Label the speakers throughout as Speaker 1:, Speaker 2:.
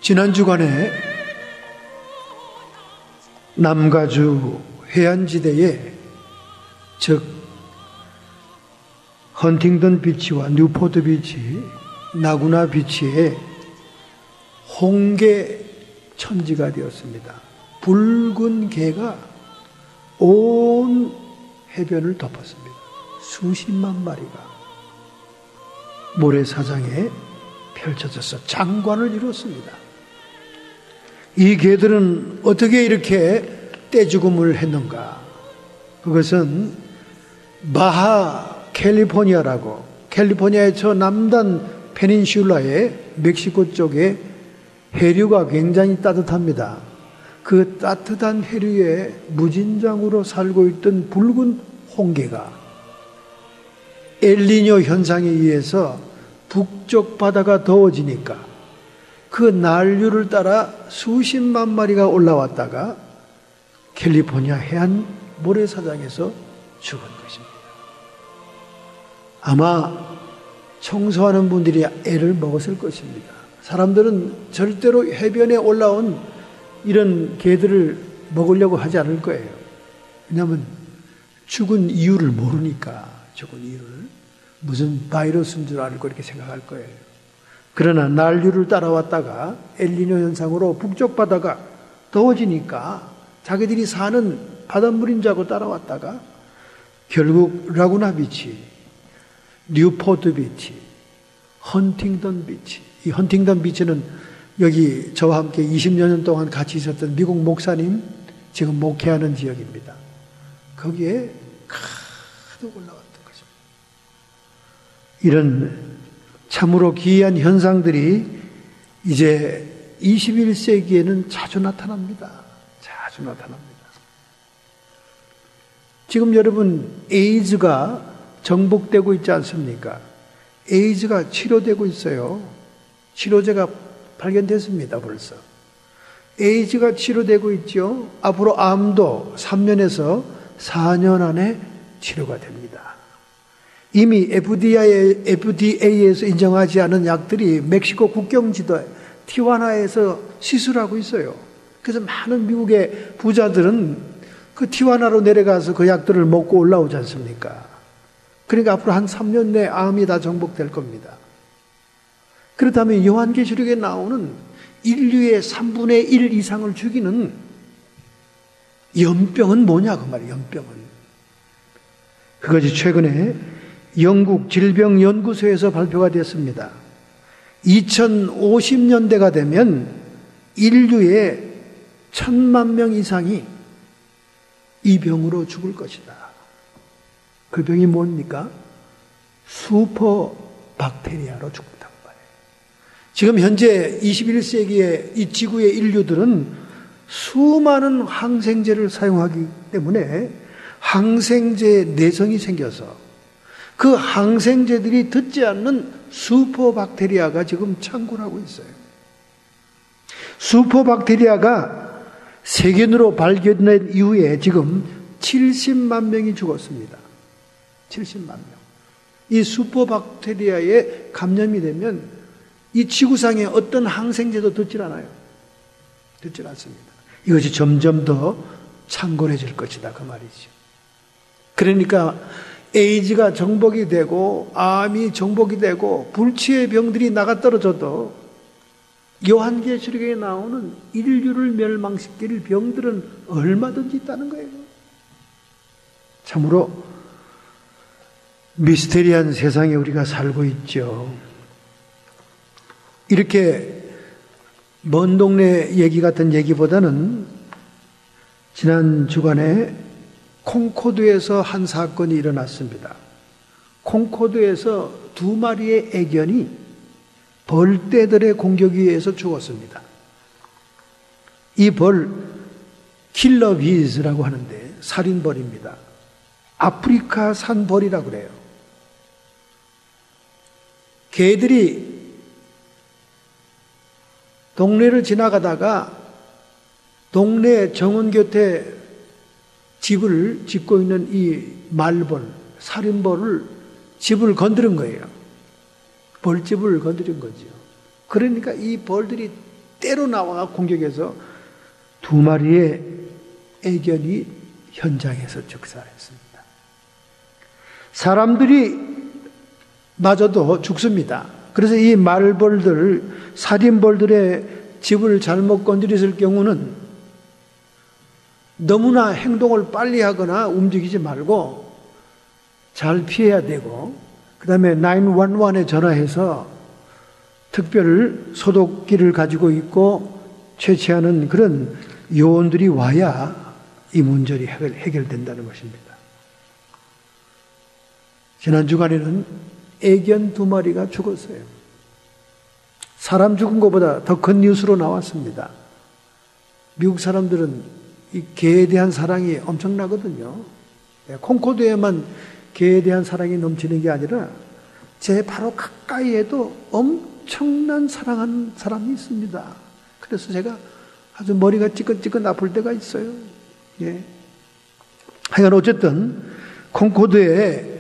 Speaker 1: 지난 주간에 남가주 해안지대에, 즉 헌팅턴 비치와 뉴포트 비치, 나구나 비치에 홍게 천지가 되었습니다. 붉은 게가 온 해변을 덮었습니다. 수십만 마리가 모래사장에 펼쳐져서 장관을 이뤘습니다. 이 개들은 어떻게 이렇게 떼죽음을 했는가? 그것은 바하 캘리포니아라고, 캘리포니아의 저 남단 페닌슐라의 멕시코 쪽에 해류가 굉장히 따뜻합니다. 그 따뜻한 해류에 무진장으로 살고 있던 붉은 홍게가 엘니뇨 현상에 의해서 북쪽 바다가 더워지니까 그 난류를 따라 수십만 마리가 올라왔다가 캘리포니아 해안 모래사장에서 죽은 것입니다. 아마 청소하는 분들이 애를 먹었을 것입니다. 사람들은 절대로 해변에 올라온 이런 개들을 먹으려고 하지 않을 거예요. 왜냐하면 죽은 이유를 모르니까, 죽은 이유를 무슨 바이러스인 줄 알고 이렇게 생각할 거예요. 그러나 난류를 따라왔다가 엘니뇨 현상으로 북쪽 바다가 더워지니까 자기들이 사는 바닷물인 줄 알고 따라왔다가 결국 라구나 비치, 뉴포트 비치, 헌팅턴 비치, 이 헌팅턴 비치는 여기 저와 함께 20여 년 동안 같이 있었던 미국 목사님 지금 목회하는 지역입니다. 거기에 가득 올라왔던 것입니다. 이런 참으로 기이한 현상들이 이제 21세기에는 자주 나타납니다. 자주 나타납니다. 지금 여러분 에이즈가 정복되고 있지 않습니까? 에이즈가 치료되고 있어요. 치료제가 발견됐습니다. 벌써. 에이즈가 치료되고 있죠. 앞으로 암도 3년에서 4년 안에 치료가 됩니다. 이미 FDA에서 인정하지 않은 약들이 멕시코 국경지대 티화나에서 시술하고 있어요. 그래서 많은 미국의 부자들은 그 티화나로 내려가서 그 약들을 먹고 올라오지 않습니까? 그러니까 앞으로 한 3년 내에 암이 다 정복될 겁니다. 그렇다면 요한계시록에 나오는 인류의 3분의 1 이상을 죽이는 연병은 뭐냐 그 말이에요. 연병은. 그것이 최근에 영국 질병연구소에서 발표가 됐습니다. 2050년대가 되면 인류의 1,000만 명 이상이 이 병으로 죽을 것이다. 그 병이 뭡니까? 슈퍼박테리아로 죽는다고 말해요. 지금 현재 21세기의 이 지구의 인류들은 수많은 항생제를 사용하기 때문에 항생제 내성이 생겨서 그 항생제들이 듣지 않는 슈퍼박테리아가 지금 창궐하고 있어요. 슈퍼박테리아가 세균으로 발견된 이후에 지금 70만 명이 죽었습니다. 70만 명. 이 슈퍼박테리아에 감염이 되면 이 지구상에 어떤 항생제도 듣질 않아요. 듣질 않습니다. 이것이 점점 더 창궐해질 것이다 그 말이죠. 그러니까 에이즈가 정복이 되고 암이 정복이 되고 불치의 병들이 나가떨어져도 요한계시록에 나오는 인류를 멸망시킬 병들은 얼마든지 있다는 거예요. 참으로 미스테리한 세상에 우리가 살고 있죠. 이렇게 먼 동네 얘기 같은 얘기보다는 지난 주간에 콩코드에서 한 사건이 일어났습니다. 콩코드에서 2마리의 애견이 벌떼들의 공격에 의해서 죽었습니다. 이 벌 킬러비즈라고 하는데 살인벌입니다. 아프리카산 벌이라고 그래요. 개들이 동네를 지나가다가 동네 정원 곁에 집을 짓고 있는 이 말벌, 살인벌을 집을 건드린 거예요. 벌집을 건드린 거죠. 그러니까 이 벌들이 때로 나와 공격해서 2마리의 애견이 현장에서 즉사했습니다. 사람들이 마저도 죽습니다. 그래서 이 말벌들, 살인벌들의 집을 잘못 건드렸을 경우는 너무나 행동을 빨리 하거나 움직이지 말고 잘 피해야 되고, 그 다음에 911에 전화해서 특별 소독기를 가지고 있고 채취하는 그런 요원들이 와야 이 문제이 해결된다는 것입니다. 지난 주간에는 애견 2마리가 죽었어요. 사람 죽은 것보다 더 큰 뉴스로 나왔습니다. 미국 사람들은 이 개에 대한 사랑이 엄청나거든요. 콩코드에만 개에 대한 사랑이 넘치는 게 아니라 제 바로 가까이에도 엄청난 사랑하는 사람이 있습니다. 그래서 제가 아주 머리가 찌끈찌끈 아플 때가 있어요. 예. 하여간 어쨌든 콩코드에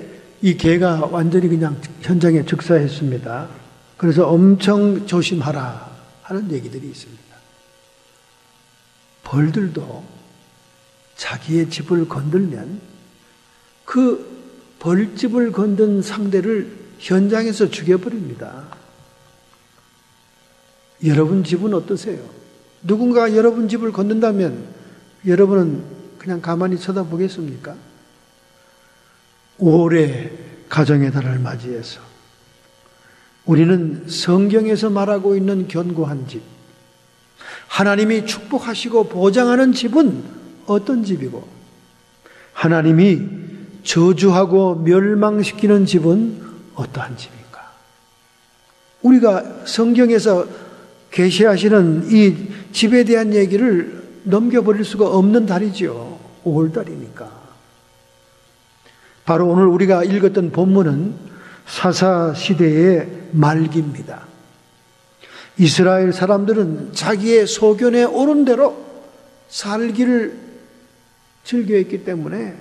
Speaker 1: 이 개가 완전히 그냥 현장에 즉사했습니다. 그래서 엄청 조심하라 하는 얘기들이 있습니다. 벌들도 자기의 집을 건들면 그 벌집을 건든 상대를 현장에서 죽여버립니다. 여러분 집은 어떠세요? 누군가 여러분 집을 건든다면 여러분은 그냥 가만히 쳐다보겠습니까? 5월의 가정의 달을 맞이해서 우리는 성경에서 말하고 있는 견고한 집, 하나님이 축복하시고 보장하는 집은 어떤 집이고, 하나님이 저주하고 멸망시키는 집은 어떠한 집인가? 우리가 성경에서 계시하시는 이 집에 대한 얘기를 넘겨버릴 수가 없는 달이죠. 5월달이니까. 바로 오늘 우리가 읽었던 본문은 사사시대의 말기입니다. 이스라엘 사람들은 자기의 소견에 오른 대로 살기를 즐겨했기 때문에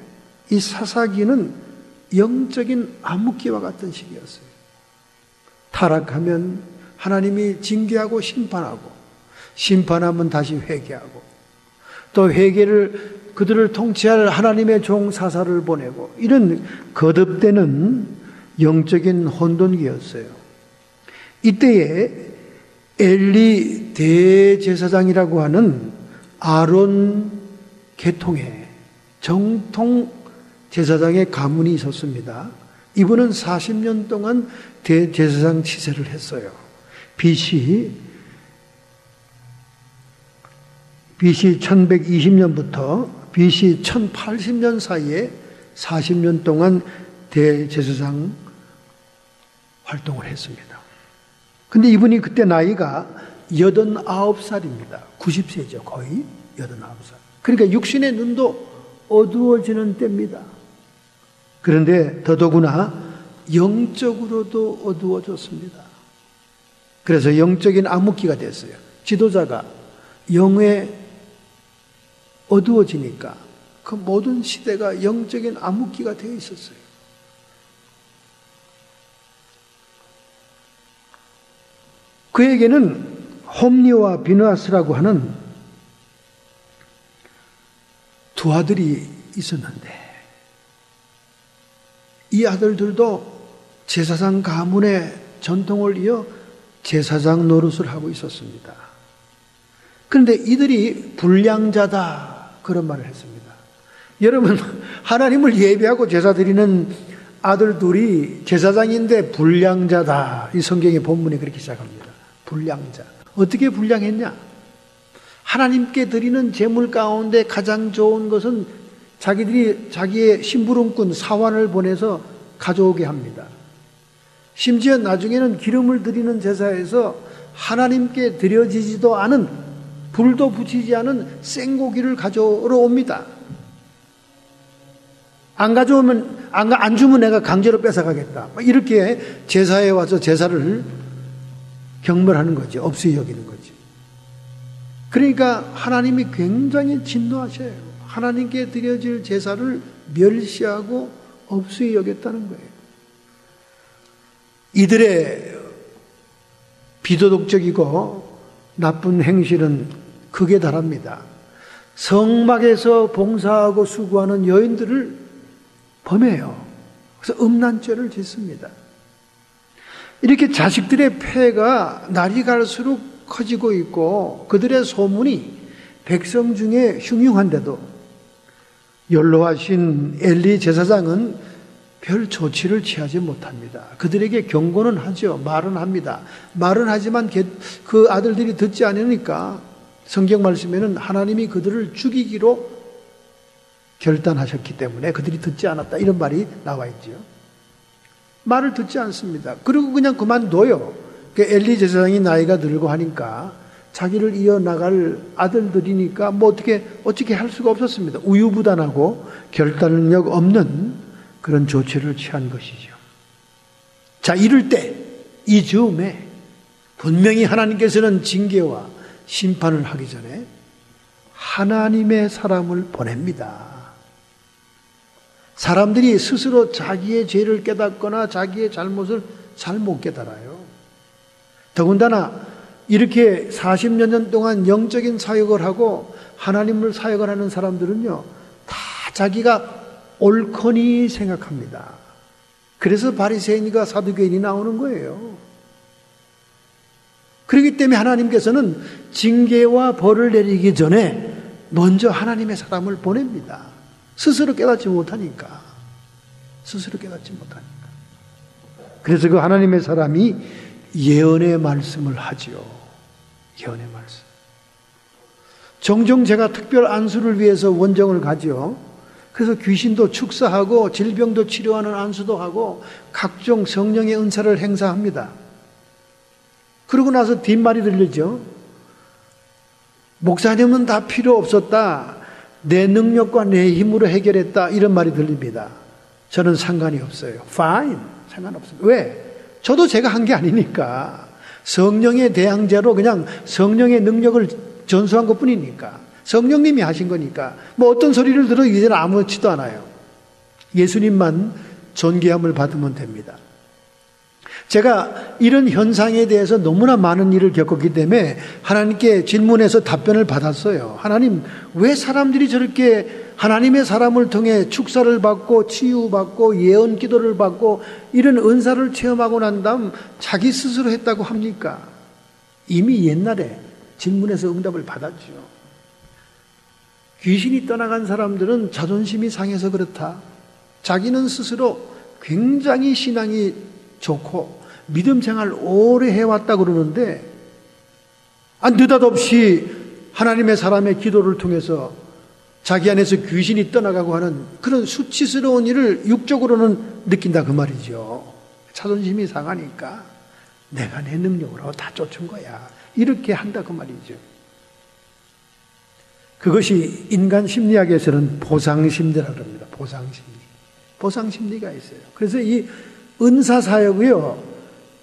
Speaker 1: 이 사사기는 영적인 암흑기와 같은 시기였어요. 타락하면 하나님이 징계하고 심판하고, 심판하면 다시 회개하고, 또 회개를 그들을 통치할 하나님의 종 사사를 보내고, 이런 거듭되는 영적인 혼돈기였어요. 이때에 엘리 대제사장이라고 하는 아론 계통의 정통 제사장의 가문이 있었습니다. 이분은 40년 동안 대제사장 치세를 했어요. BC 1120년부터 BC 1080년 사이에 40년 동안 대제사장 활동을 했습니다. 근데 이분이 그때 나이가 89살입니다. 90세죠. 거의 89살. 그러니까 육신의 눈도 어두워지는 때입니다. 그런데 더더구나 영적으로도 어두워졌습니다. 그래서 영적인 암흑기가 됐어요. 지도자가 영에 어두워지니까 그 모든 시대가 영적인 암흑기가 되어 있었어요. 그에게는 홈리와 비느하스라고 하는 두 아들이 있었는데, 이 아들들도 제사장 가문의 전통을 이어 제사장 노릇을 하고 있었습니다. 그런데 이들이 불량자다 그런 말을 했습니다. 여러분, 하나님을 예배하고 제사 드리는 아들 둘이 제사장인데 불량자다. 이 성경의 본문이 그렇게 시작합니다. 불량자. 어떻게 불량했냐? 하나님께 드리는 제물 가운데 가장 좋은 것은 자기들이 자기의 심부름꾼 사환을 보내서 가져오게 합니다. 심지어 나중에는 기름을 드리는 제사에서 하나님께 드려지지도 않은, 불도 붙이지 않은 생고기를 가져오러 옵니다. 안 가져오면, 안 주면 내가 강제로 뺏어가겠다. 이렇게 제사에 와서 제사를 경멸하는 거지. 없이 여기는 거지. 그러니까 하나님이 굉장히 진노하셔요. 하나님께 드려질 제사를 멸시하고 없이 여겼다는 거예요. 이들의 비도덕적이고 나쁜 행실은 극에 달합니다. 성막에서 봉사하고 수고하는 여인들을 범해요. 그래서 음란죄를 짓습니다. 이렇게 자식들의 폐가 날이 갈수록 커지고 있고 그들의 소문이 백성 중에 흉흉한데도 연로하신 엘리 제사장은 별 조치를 취하지 못합니다. 그들에게 경고는 하죠. 말은 합니다. 말은 하지만 그 아들들이 듣지 않으니까 성경 말씀에는 하나님이 그들을 죽이기로 결단하셨기 때문에 그들이 듣지 않았다 이런 말이 나와 있죠. 말을 듣지 않습니다. 그리고 그냥 그만둬요. 엘리 제사장이 나이가 들고 하니까 자기를 이어나갈 아들들이니까 뭐 어떻게 할 수가 없었습니다. 우유부단하고 결단력 없는 그런 조치를 취한 것이죠. 자, 이럴 때 이 즈음에 분명히 하나님께서는 징계와 심판을 하기 전에 하나님의 사람을 보냅니다. 사람들이 스스로 자기의 죄를 깨닫거나 자기의 잘못을 잘 못 깨달아요. 더군다나 이렇게 40여 년 동안 영적인 사역을 하고 하나님을 사역을 하는 사람들은요, 다 자기가 옳거니 생각합니다. 그래서 바리새인과 사두개인이 나오는 거예요. 그렇기 때문에 하나님께서는 징계와 벌을 내리기 전에 먼저 하나님의 사람을 보냅니다. 스스로 깨닫지 못하니까. 그래서 그 하나님의 사람이 예언의 말씀을 하지요. 예언의 말씀. 종종 제가 특별 안수를 위해서 원정을 가죠. 그래서 귀신도 축사하고 질병도 치료하는 안수도 하고 각종 성령의 은사를 행사합니다. 그러고 나서 뒷말이 들리죠. 목사님은 다 필요 없었다. 내 능력과 내 힘으로 해결했다. 이런 말이 들립니다. 저는 상관이 없어요. Fine. 상관없습니다. 왜? 저도 제가 한 게 아니니까. 성령의 대항자로 그냥 성령의 능력을 전수한 것 뿐이니까. 성령님이 하신 거니까. 뭐 어떤 소리를 들어도 이제는 아무렇지도 않아요. 예수님만 존귀함을 받으면 됩니다. 제가 이런 현상에 대해서 너무나 많은 일을 겪었기 때문에 하나님께 질문해서 답변을 받았어요. 하나님, 왜 사람들이 저렇게 하나님의 사람을 통해 축사를 받고 치유받고 예언 기도를 받고 이런 은사를 체험하고 난 다음 자기 스스로 했다고 합니까? 이미 옛날에 질문해서 응답을 받았죠. 귀신이 떠나간 사람들은 자존심이 상해서 그렇다. 자기는 스스로 굉장히 신앙이 좋고 믿음 생활 오래 해왔다 그러는데 느닷없이 하나님의 사람의 기도를 통해서 자기 안에서 귀신이 떠나가고 하는 그런 수치스러운 일을 육적으로는 느낀다 그 말이죠. 자존심이 상하니까 내가 내 능력으로 다 쫓은 거야. 이렇게 한다 그 말이죠. 그것이 인간 심리학에서는 보상심리라고 합니다. 보상심리가 있어요. 그래서 이 은사사역이요,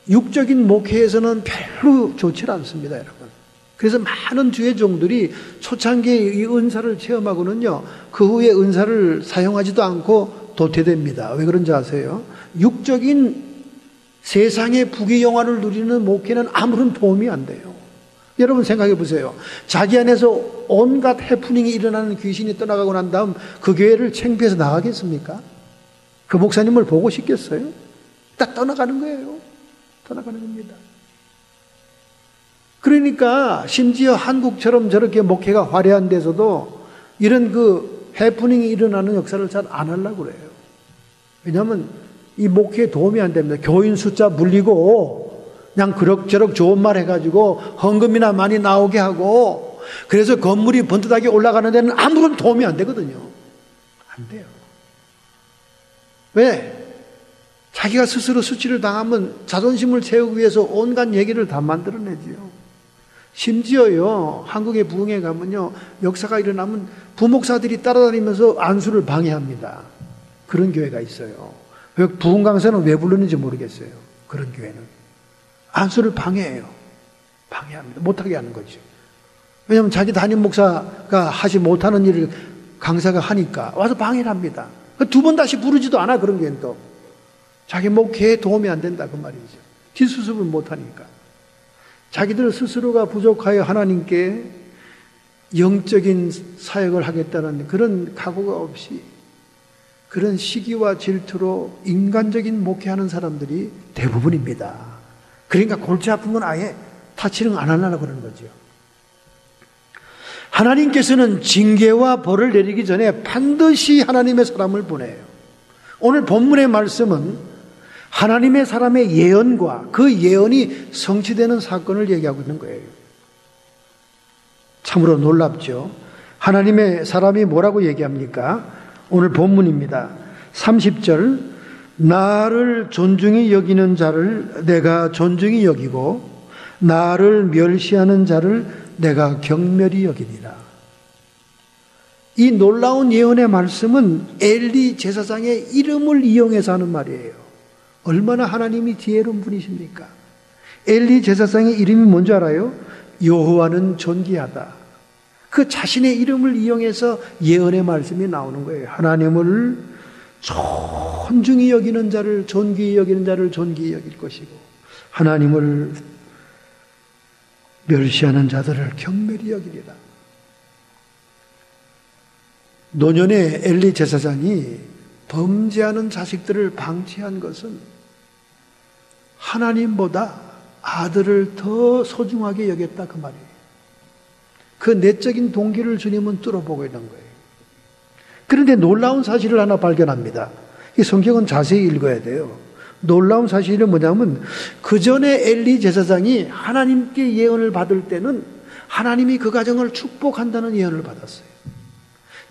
Speaker 1: 육적인 목회에서는 별로 좋지 않습니다, 여러분. 그래서 많은 주의 종들이 초창기에 이 은사를 체험하고는요, 그 후에 은사를 사용하지도 않고 도태됩니다. 왜 그런지 아세요? 육적인 세상의 부귀영화를 누리는 목회는 아무런 도움이 안 돼요. 여러분 생각해 보세요. 자기 안에서 온갖 해프닝이 일어나는 귀신이 떠나가고 난 다음 그 교회를 창피해서 나가겠습니까? 그 목사님을 보고 싶겠어요? 딱 떠나가는 거예요. 떠나가는 겁니다. 그러니까 심지어 한국처럼 저렇게 목회가 화려한 데서도 이런 그 해프닝이 일어나는 역사를 잘 안 하려고 그래요. 왜냐하면 이 목회에 도움이 안 됩니다. 교인 숫자 물리고 그냥 그럭저럭 좋은 말 해가지고 헌금이나 많이 나오게 하고 그래서 건물이 번듯하게 올라가는 데는 아무런 도움이 안 되거든요. 안 돼요. 왜? 자기가 스스로 수치를 당하면 자존심을 채우기 위해서 온갖 얘기를 다 만들어내지요. 심지어요, 한국의 부흥회 가면요, 역사가 일어나면 부목사들이 따라다니면서 안수를 방해합니다. 그런 교회가 있어요. 왜 부흥 강사는 왜 부르는지 모르겠어요. 그런 교회는. 안수를 방해해요. 방해합니다. 못하게 하는 거죠. 왜냐하면 자기 담임 목사가 하지 못하는 일을 강사가 하니까 와서 방해를 합니다. 두 번 다시 부르지도 않아, 그런 교회는 또. 자기 목회에 도움이 안 된다, 그 말이죠. 뒷수습을 못하니까. 자기들 스스로가 부족하여 하나님께 영적인 사역을 하겠다는 그런 각오가 없이 그런 시기와 질투로 인간적인 목회하는 사람들이 대부분입니다. 그러니까 골치 아픈 건 아예 타치를 안 하려고 그러는 거죠. 하나님께서는 징계와 벌을 내리기 전에 반드시 하나님의 사람을 보내요. 오늘 본문의 말씀은 하나님의 사람의 예언과 그 예언이 성취되는 사건을 얘기하고 있는 거예요. 참으로 놀랍죠. 하나님의 사람이 뭐라고 얘기합니까? 오늘 본문입니다. 30절, 나를 존중히 여기는 자를 내가 존중히 여기고 나를 멸시하는 자를 내가 경멸히 여기니라. 이 놀라운 예언의 말씀은 엘리 제사장의 이름을 이용해서 하는 말이에요. 얼마나 하나님이 지혜로운 분이십니까? 엘리 제사장의 이름이 뭔지 알아요? 여호와는 존귀하다. 그 자신의 이름을 이용해서 예언의 말씀이 나오는 거예요. 하나님을 존중히 여기는 자를 존귀히 여기는 자를 존귀히 여길 것이고 하나님을 멸시하는 자들을 경멸히 여기리라. 노년의 엘리 제사장이 범죄하는 자식들을 방치한 것은 하나님보다 아들을 더 소중하게 여겼다 그 말이에요. 그 내적인 동기를 주님은 뚫어보고 있는 거예요. 그런데 놀라운 사실을 하나 발견합니다. 이 성경은 자세히 읽어야 돼요. 놀라운 사실은 뭐냐면 그 전에 엘리 제사장이 하나님께 예언을 받을 때는 하나님이 그 가정을 축복한다는 예언을 받았어요.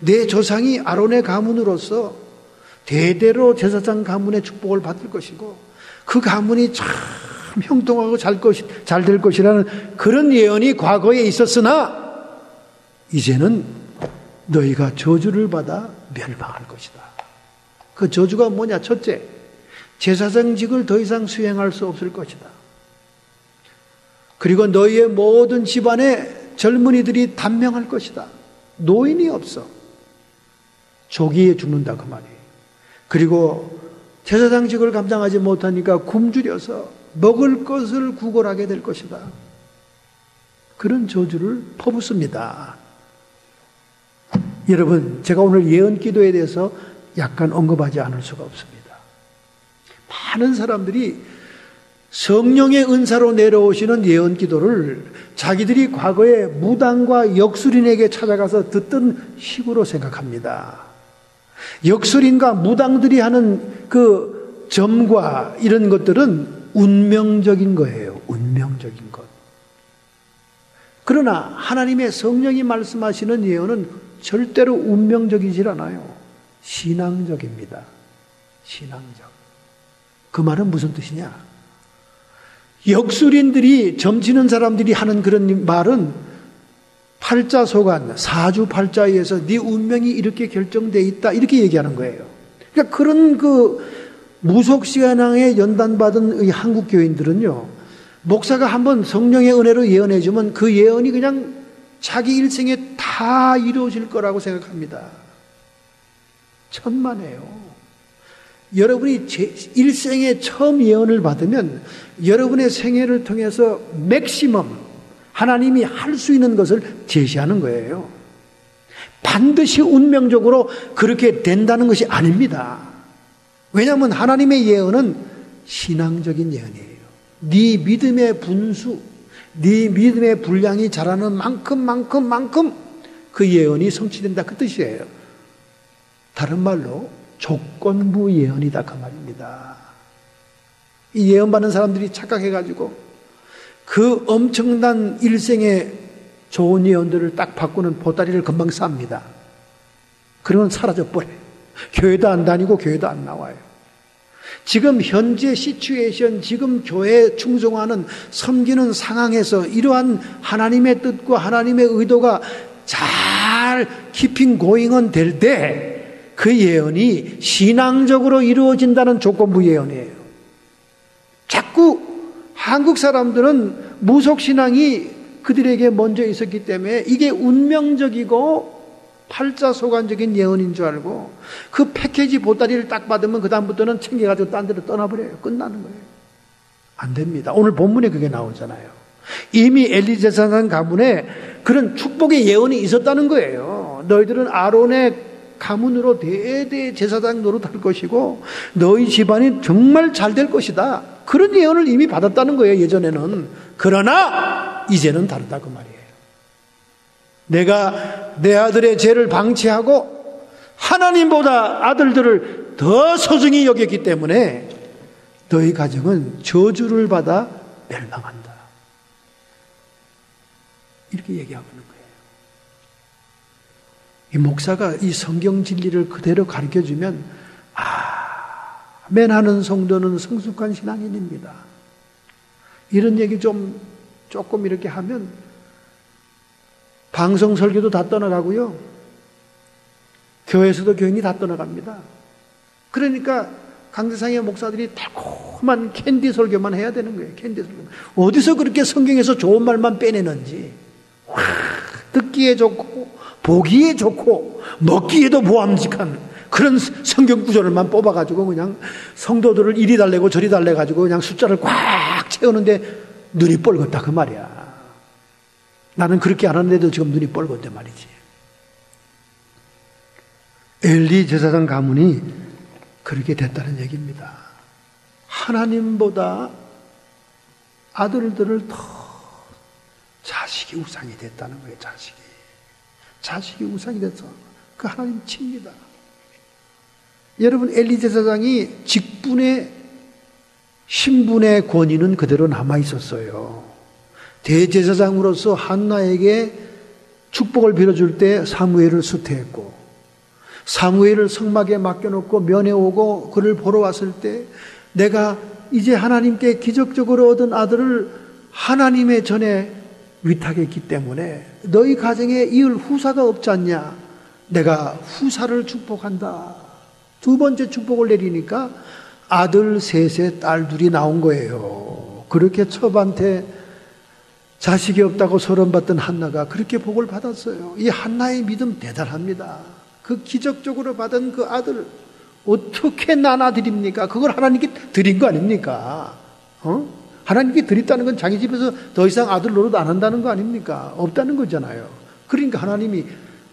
Speaker 1: 내 조상이 아론의 가문으로서 대대로 제사장 가문의 축복을 받을 것이고 그 가문이 참 형통하고 잘 될 것이라는 그런 예언이 과거에 있었으나 이제는 너희가 저주를 받아 멸망할 것이다. 그 저주가 뭐냐? 첫째, 제사장직을 더 이상 수행할 수 없을 것이다. 그리고 너희의 모든 집안의 젊은이들이 단명할 것이다. 노인이 없어. 조기에 죽는다 그 말이에요. 그리고 제사장직을 감당하지 못하니까 굶주려서 먹을 것을 구걸하게 될 것이다. 그런 저주를 퍼붓습니다. 여러분, 제가 오늘 예언 기도에 대해서 약간 언급하지 않을 수가 없습니다. 많은 사람들이 성령의 은사로 내려오시는 예언 기도를 자기들이 과거에 무당과 역술인에게 찾아가서 듣던 식으로 생각합니다. 역술인과 무당들이 하는 그 점과 이런 것들은 운명적인 거예요. 운명적인 것. 그러나 하나님의 성령이 말씀하시는 예언은 절대로 운명적이질 않아요. 신앙적입니다. 신앙적. 그 말은 무슨 뜻이냐? 역술인들이 점치는 사람들이 하는 그런 말은 팔자소간, 사주팔자에 의해서 네 운명이 이렇게 결정되어 있다 이렇게 얘기하는 거예요. 그러니까 그런 그 무속신앙에 연단받은 이 한국 교인들은요, 목사가 한번 성령의 은혜로 예언해주면 그 예언이 그냥 자기 일생에 다 이루어질 거라고 생각합니다. 천만에요. 여러분이 일생에 처음 예언을 받으면 여러분의 생애를 통해서 맥시멈 하나님이 할 수 있는 것을 제시하는 거예요. 반드시 운명적으로 그렇게 된다는 것이 아닙니다. 왜냐하면 하나님의 예언은 신앙적인 예언이에요. 네 믿음의 분수, 네 믿음의 분량이 자라는 만큼 그 예언이 성취된다 그 뜻이에요. 다른 말로 조건부 예언이다 그 말입니다. 이 예언받는 사람들이 착각해가지고 그 엄청난 일생의 좋은 예언들을 딱 바꾸는 보따리를 금방 쌉니다. 그러면 사라져버려요. 교회도 안 다니고 교회도 안 나와요. 지금 현재 시츄에이션, 지금 교회에 충성하는 섬기는 상황에서 이러한 하나님의 뜻과 하나님의 의도가 잘 keeping going on 될 때 그 예언이 신앙적으로 이루어진다는 조건부 예언이에요. 자꾸 한국 사람들은 무속신앙이 그들에게 먼저 있었기 때문에 이게 운명적이고 팔자소관적인 예언인 줄 알고 그 패키지 보따리를 딱 받으면 그 다음부터는 챙겨가지고 딴 데로 떠나버려요. 끝나는 거예요. 안 됩니다. 오늘 본문에 그게 나오잖아요. 이미 엘리 제사장 가문에 그런 축복의 예언이 있었다는 거예요. 너희들은 아론의 가문으로 대대 제사장 노릇할 것이고 너희 집안이 정말 잘 될 것이다. 그런 예언을 이미 받았다는 거예요, 예전에는. 그러나 이제는 다르다 그 말이에요. 내가 내 아들의 죄를 방치하고 하나님보다 아들들을 더 소중히 여겼기 때문에 너희 가정은 저주를 받아 멸망한다. 이렇게 얘기하고 있는 거예요. 이 목사가 이 성경 진리를 그대로 가르쳐주면 아멘 하는 성도는 성숙한 신앙인입니다. 이런 얘기 조금 이렇게 하면 방송 설교도 다 떠나가고요. 교회에서도 교인이 다 떠나갑니다. 그러니까 강대상의 목사들이 달콤한 캔디 설교만 해야 되는 거예요. 캔디 설교. 어디서 그렇게 성경에서 좋은 말만 빼내는지. 듣기에 좋고 보기에 좋고 먹기에도 보암직한 그런 성경 구절만 뽑아가지고 그냥 성도들을 이리 달래고 저리 달래가지고 그냥 숫자를 꽉 채우는데 눈이 뻘겋다 그 말이야. 나는 그렇게 안 하는데도 지금 눈이 뻘겋단 말이지. 엘리 제사장 가문이 그렇게 됐다는 얘기입니다. 하나님보다 아들들을 더 자식이 우상이 됐다는 거예요. 자식이 우상이 돼서 그 하나님 칩니다. 여러분, 엘리 제사장이 직분의 신분의 권위는 그대로 남아 있었어요. 대제사장으로서 한나에게 축복을 빌어줄 때 사무엘을 수태했고, 사무엘을 성막에 맡겨놓고 면회 오고 그를 보러 왔을 때 내가 이제 하나님께 기적적으로 얻은 아들을 하나님의 전에 위탁했기 때문에 너희 가정에 이을 후사가 없지 않냐, 내가 후사를 축복한다. 두 번째 축복을 내리니까 아들 셋에 딸 둘이 나온 거예요. 그렇게 첩한테 자식이 없다고 소론받던 한나가 그렇게 복을 받았어요. 이 한나의 믿음 대단합니다. 그 기적적으로 받은 그 아들 어떻게 나눠드립니까? 그걸 하나님께 드린 거 아닙니까? 하나님께 드렸다는 건 자기 집에서 더 이상 아들 노릇 안 한다는 거 아닙니까? 없다는 거잖아요. 그러니까 하나님이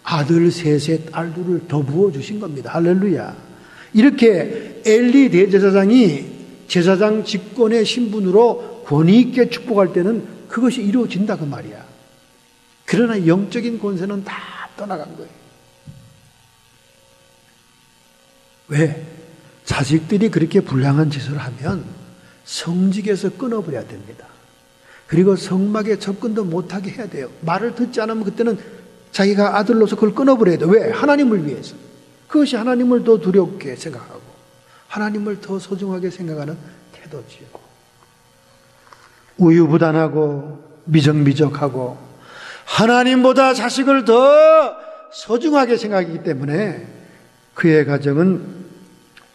Speaker 1: 아들 셋에 딸 둘을 더 부어주신 겁니다. 할렐루야. 이렇게 엘리 대제사장이 제사장 직권의 신분으로 권위 있게 축복할 때는 그것이 이루어진다 그 말이야. 그러나 영적인 권세는 다 떠나간 거예요. 왜? 자식들이 그렇게 불량한 짓을 하면 성직에서 끊어버려야 됩니다. 그리고 성막에 접근도 못하게 해야 돼요. 말을 듣지 않으면 그때는 자기가 아들로서 그걸 끊어버려야 돼요. 왜? 하나님을 위해서. 그것이 하나님을 더 두렵게 생각하고 하나님을 더 소중하게 생각하는 태도지고, 우유부단하고 미적미적하고 하나님보다 자식을 더 소중하게 생각하기 때문에 그의 가정은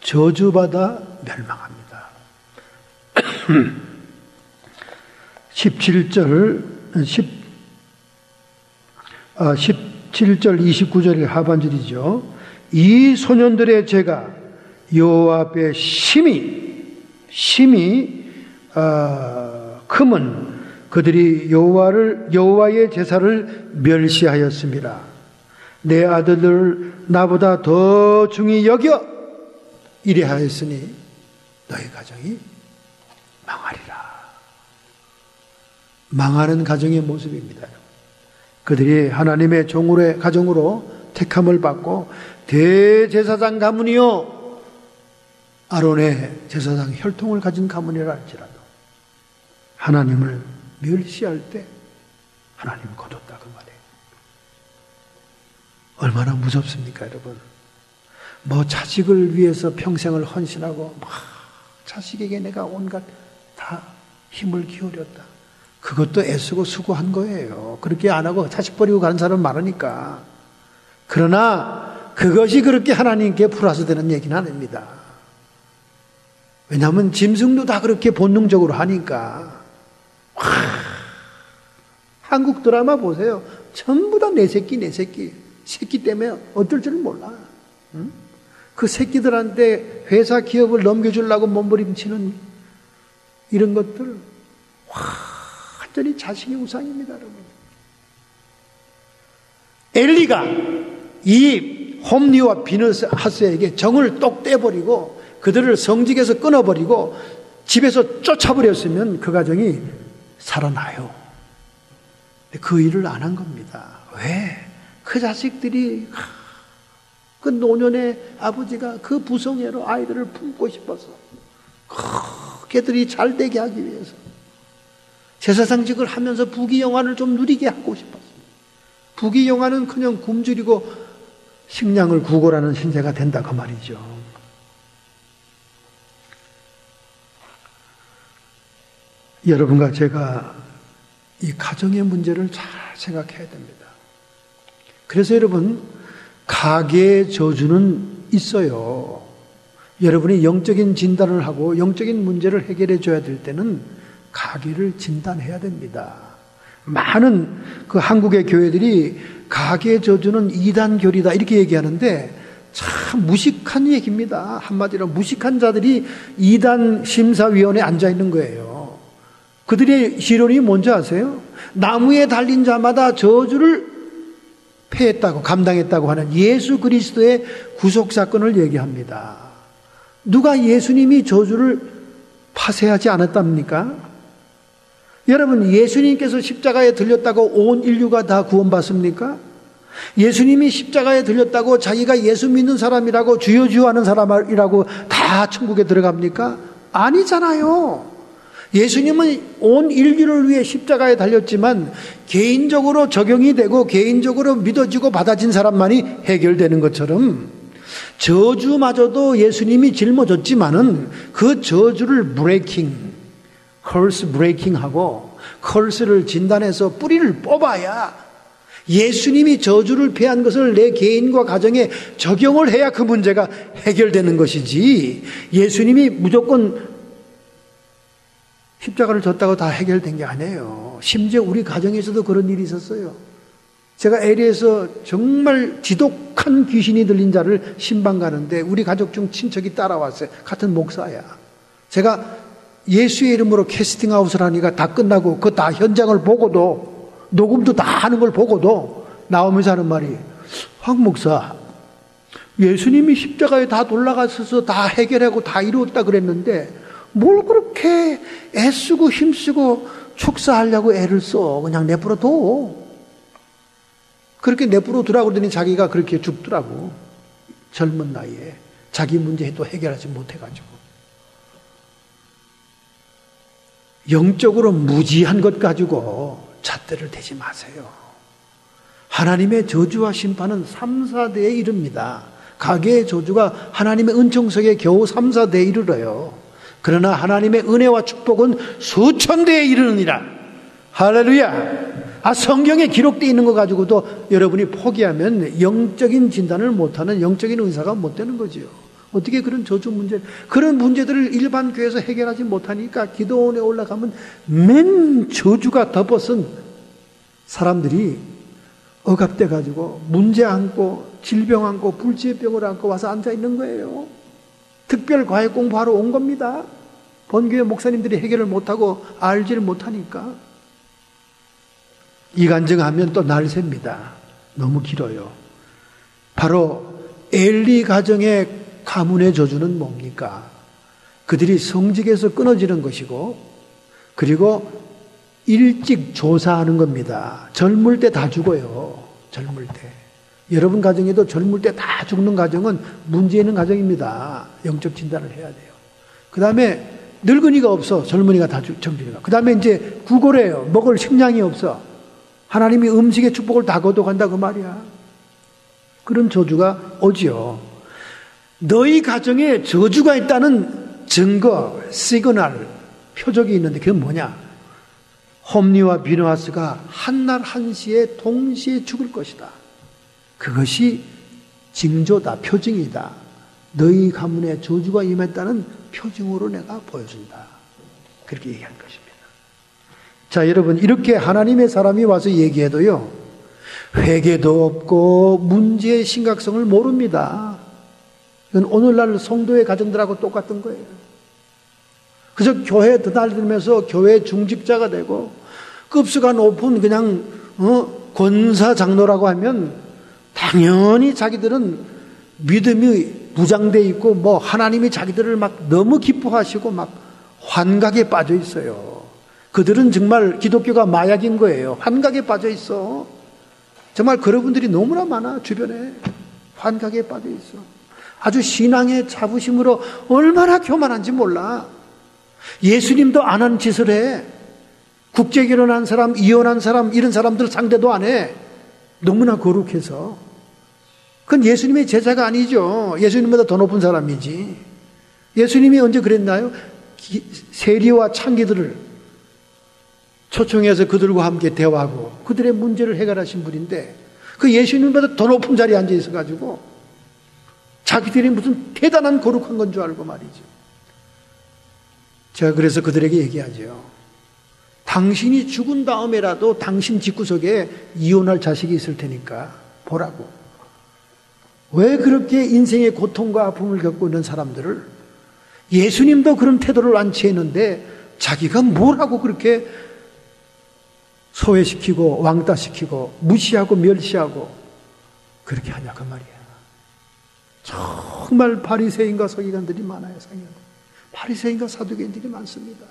Speaker 1: 저주받아 멸망합니다. 17절 29절의 하반절이죠. 이 소년들의 죄가 여호와 앞에 심히 크면 그들이 여호와의 제사를 멸시하였습니다. 내 아들을 나보다 더 중히 여겨 이래하였으니 너희 가정이 망하리라. 망하는 가정의 모습입니다. 그들이 하나님의 종으로의 가정으로 택함을 받고 대제사장 가문이요 아론의 제사장 혈통을 가진 가문이라 할지라도 하나님을 멸시할 때 하나님 거뒀다 그 말이에요. 얼마나 무섭습니까 여러분. 뭐 자식을 위해서 평생을 헌신하고 막 자식에게 내가 온갖 다 힘을 기울였다. 그것도 애쓰고 수고한 거예요. 그렇게 안 하고 자식 버리고 가는 사람 많으니까. 그러나 그것이 그렇게 하나님께 플러스 되는 얘기는 아닙니다. 왜냐하면 짐승도 다 그렇게 본능적으로 하니까. 한국 드라마 보세요. 전부 다 내 새끼. 새끼 때문에 어떨 줄 몰라. 응? 그 새끼들한테 회사 기업을 넘겨주려고 몸부림치는 이런 것들 완전히 자식의 우상입니다, 여러분. 엘리가 이 홈리와 비느하스에게 정을 똑 떼버리고 그들을 성직에서 끊어버리고 집에서 쫓아버렸으면 그 가정이 살아나요. 그 일을 안 한 겁니다. 왜? 그 자식들이 그 노년의 아버지가 그 부성애로 아이들을 품고 싶어서 걔들이 잘 되게 하기 위해서 제사상직을 하면서 부귀영화를 좀 누리게 하고 싶었어요. 부귀영화는 그냥 굶주리고 식량을 구걸하는 신세가 된다 그 말이죠. 여러분과 제가 이 가정의 문제를 잘 생각해야 됩니다. 그래서 여러분, 가계의 저주는 있어요. 여러분이 영적인 진단을 하고 영적인 문제를 해결해 줘야 될 때는 가계를 진단해야 됩니다. 많은 그 한국의 교회들이 가계의 저주는 이단교리다 이렇게 얘기하는데 참 무식한 얘기입니다. 한마디로 무식한 자들이 이단 심사위원회에 앉아 있는 거예요. 그들의 시론이 뭔지 아세요? 나무에 달린 자마다 저주를 패했다고 감당했다고 하는 예수 그리스도의 구속사건을 얘기합니다. 누가 예수님이 저주를 파쇄하지 않았답니까? 여러분, 예수님께서 십자가에 들렸다고 온 인류가 다 구원받습니까? 예수님이 십자가에 들렸다고 자기가 예수 믿는 사람이라고 주여 주여 하는 사람이라고 다 천국에 들어갑니까? 아니잖아요. 예수님은 온 인류를 위해 십자가에 달렸지만 개인적으로 적용이 되고 개인적으로 믿어지고 받아진 사람만이 해결되는 것처럼 저주마저도 예수님이 짊어졌지만은 그 저주를 curse breaking 하고 curse를 진단해서 뿌리를 뽑아야 예수님이 저주를 패한 것을 내 개인과 가정에 적용을 해야 그 문제가 해결되는 것이지 예수님이 무조건 십자가를 졌다고 다 해결된 게 아니에요. 심지어 우리 가정에서도 그런 일이 있었어요. 제가 LA에서 정말 지독한 귀신이 들린 자를 신방 가는데 우리 가족 중 친척이 따라왔어요. 같은 목사야. 제가 예수의 이름으로 캐스팅아웃을 하니까 다 끝나고 그 다 현장을 보고도 녹음도 다 하는 걸 보고도 나오면서 하는 말이 황 목사 예수님이 십자가에 다 돌아가셔서 다 해결하고 다 이루었다 그랬는데 뭘 그렇게 애쓰고 힘쓰고 축사하려고 애를 써. 그냥 내버려 둬. 그렇게 내버려 두라고 그러더니 자기가 그렇게 죽더라고. 젊은 나이에 자기 문제 또 해결하지 못해가지고. 영적으로 무지한 것 가지고 잣대를 대지 마세요. 하나님의 저주와 심판은 3, 4대에 이릅니다. 가계의 저주가 하나님의 은총석에 겨우 3, 4대에 이르러요. 그러나 하나님의 은혜와 축복은 수천 대에 이르느니라. 할렐루야. 성경에 기록되어 있는 거 가지고도 여러분이 포기하면 영적인 진단을 못하는 영적인 의사가 못 되는 거죠. 어떻게 그런 저주 문제, 그런 문제들을 일반 교회에서 해결하지 못하니까 기도원에 올라가면 맨 저주가 덮어쓴 사람들이 억압돼 가지고 문제 안고 질병 안고 불치병을 안고 와서 앉아 있는 거예요. 특별 과외 공부하러 온 겁니다. 본교회 목사님들이 해결을 못하고 알지를 못하니까. 이간증하면 또 날셉니다. 너무 길어요. 바로 엘리 가정의 가문의 저주는 뭡니까? 그들이 성직에서 끊어지는 것이고 그리고 일찍 조사하는 겁니다. 젊을 때 다 죽어요. 젊을 때. 여러분 가정에도 젊을 때 다 죽는 가정은 문제 있는 가정입니다. 영적 진단을 해야 돼요. 그 다음에 늙은이가 없어. 젊은이가 다 젊은이가. 그 다음에 이제 구걸해요. 먹을 식량이 없어. 하나님이 음식의 축복을 다 거둬간다 그 말이야. 그런 저주가 오지요. 너희 가정에 저주가 있다는 증거, 시그널, 표적이 있는데 그게 뭐냐? 홈리와 비느하스가 한날 한시에 동시에 죽을 것이다. 그것이 징조다, 표징이다. 너희 가문에 저주가 임했다는 표징으로 내가 보여준다. 그렇게 얘기한 것입니다. 자, 여러분, 이렇게 하나님의 사람이 와서 얘기해도요, 회개도 없고 문제의 심각성을 모릅니다. 이건 오늘날 성도의 가정들하고 똑같은 거예요. 그래서 교회에 드나들면서 교회 중직자가 되고 급수가 높은 그냥 권사 장로라고 하면 당연히 자기들은 믿음이 무장돼 있고 뭐 하나님이 자기들을 막 너무 기뻐하시고 막 환각에 빠져 있어요. 그들은 정말 기독교가 마약인 거예요. 환각에 빠져 있어. 정말 그런 분들이 너무나 많아. 주변에 환각에 빠져 있어. 아주 신앙의 자부심으로 얼마나 교만한지 몰라. 예수님도 안 한 짓을 해. 국제 결혼한 사람, 이혼한 사람, 이런 사람들 상대도 안 해. 너무나 거룩해서. 그건 예수님의 제자가 아니죠. 예수님보다 더 높은 사람이지. 예수님이 언제 그랬나요? 세리와 창기들을 초청해서 그들과 함께 대화하고 그들의 문제를 해결하신 분인데, 그 예수님보다 더 높은 자리에 앉아 있어가지고 자기들이 무슨 대단한 거룩한 건 줄 알고 말이죠. 제가 그래서 그들에게 얘기하죠. 당신이 죽은 다음에라도 당신 집구석에 이혼할 자식이 있을 테니까 보라고. 왜 그렇게 인생의 고통과 아픔을 겪고 있는 사람들을, 예수님도 그런 태도를 안 취했는데 자기가 뭐라고 그렇게 소외시키고 왕따시키고 무시하고 멸시하고 그렇게 하냐 그 말이야. 정말 바리새인과 서기관들이 많아요. 바리새인과 사두개인들이 많습니다.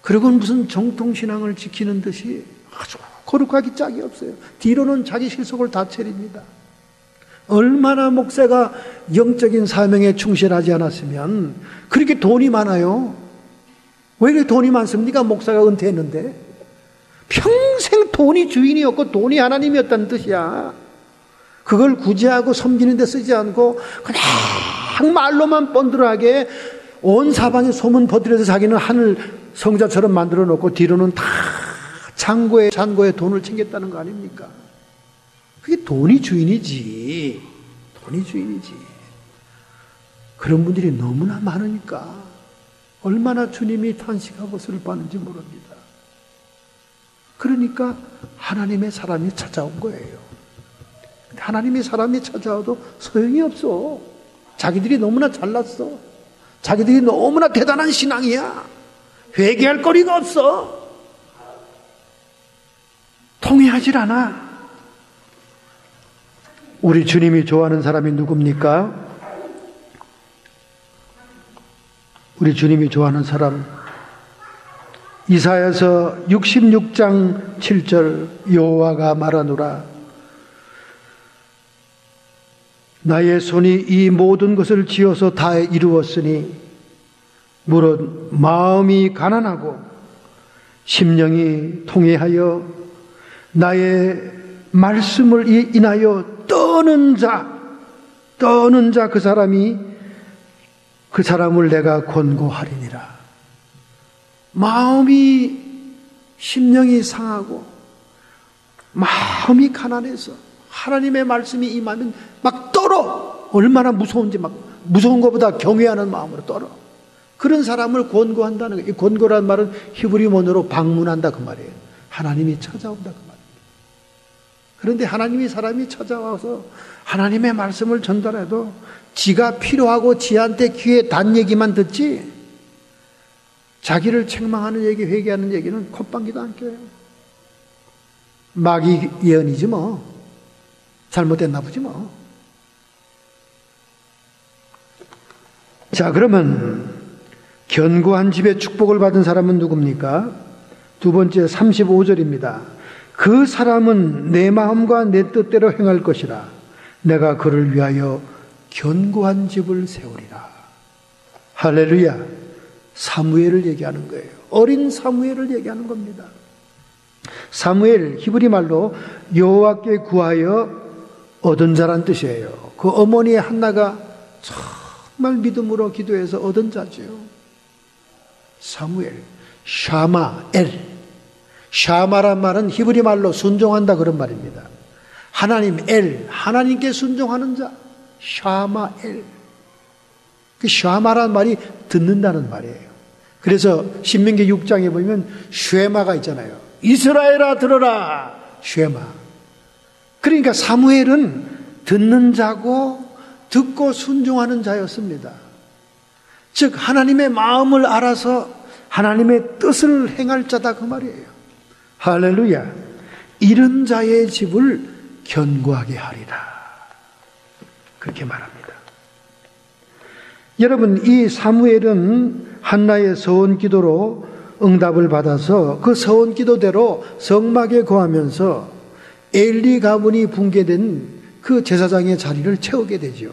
Speaker 1: 그리고 무슨 정통신앙을 지키는 듯이 아주 거룩하기 짝이 없어요. 뒤로는 자기 실속을 다 차립니다. 얼마나 목사가 영적인 사명에 충실하지 않았으면 그렇게 돈이 많아요. 왜 이렇게 돈이 많습니까? 목사가 은퇴했는데 평생 돈이 주인이었고 돈이 하나님이었다는 뜻이야. 그걸 구제하고 섬기는 데 쓰지 않고 그냥 말로만 번들하게 온 사방에 소문 퍼뜨려서 자기는 하늘 성자처럼 만들어 놓고 뒤로는 다 창고에 돈을 챙겼다는 거 아닙니까? 그게 돈이 주인이지. 돈이 주인이지. 그런 분들이 너무나 많으니까 얼마나 주님이 탄식하고 슬퍼하는지 모릅니다. 그러니까 하나님의 사람이 찾아온 거예요. 근데 하나님의 사람이 찾아와도 소용이 없어. 자기들이 너무나 잘났어. 자기들이 너무나 대단한 신앙이야. 회개할 거리가 없어. 통해하질 않아. 우리 주님이 좋아하는 사람이 누굽니까? 우리 주님이 좋아하는 사람, 이사야서 66장 7절 여호와가 말하노라. 나의 손이 이 모든 것을 지어서 다 이루었으니 무릇 마음이 가난하고 심령이 통회하여 나의 말씀을 인하여 떠는 자 그 사람을 내가 권고하리니라. 마음이, 심령이 상하고 마음이 가난해서 하나님의 말씀이 임하면 막 떨어. 얼마나 무서운지, 막 무서운 것보다 경외하는 마음으로 떨어. 그런 사람을 권고한다는 거예요. 이 권고란 말은 히브리어로 방문한다 그 말이에요. 하나님이 찾아온다 그 말이에요. 그런데 하나님이 사람이 찾아와서 하나님의 말씀을 전달해도 지가 필요하고 지한테 귀에 단 얘기만 듣지 자기를 책망하는 얘기, 회개하는 얘기는 콧방귀도 안 껴요. 마귀 예언이지 뭐. 잘못됐나 보지 뭐. 자, 그러면 견고한 집에 축복을 받은 사람은 누굽니까? 두 번째 35절입니다. 그 사람은 내 마음과 내 뜻대로 행할 것이라. 내가 그를 위하여 견고한 집을 세우리라. 할렐루야. 사무엘을 얘기하는 거예요. 어린 사무엘을 얘기하는 겁니다. 사무엘, 히브리 말로 여호와께 구하여 얻은 자란 뜻이에요. 그 어머니의 한나가 정말 믿음으로 기도해서 얻은 자죠. 사무엘, 샤마엘. 샤마란 말은 히브리 말로 순종한다 그런 말입니다. 하나님 엘, 하나님께 순종하는 자. 샤마엘. 그 샤마란 말이 듣는다는 말이에요. 그래서 신명기 6장에 보면 쉐마가 있잖아요. 이스라엘아 들어라. 쉐마. 그러니까 사무엘은 듣는 자고 듣고 순종하는 자였습니다. 즉 하나님의 마음을 알아서 하나님의 뜻을 행할 자다 그 말이에요. 할렐루야. 이런 자의 집을 견고하게 하리라. 그렇게 말합니다. 여러분, 이 사무엘은 한나의 서원 기도로 응답을 받아서 그 서원 기도대로 성막에 거하면서 엘리 가문이 붕괴된 그 제사장의 자리를 채우게 되죠.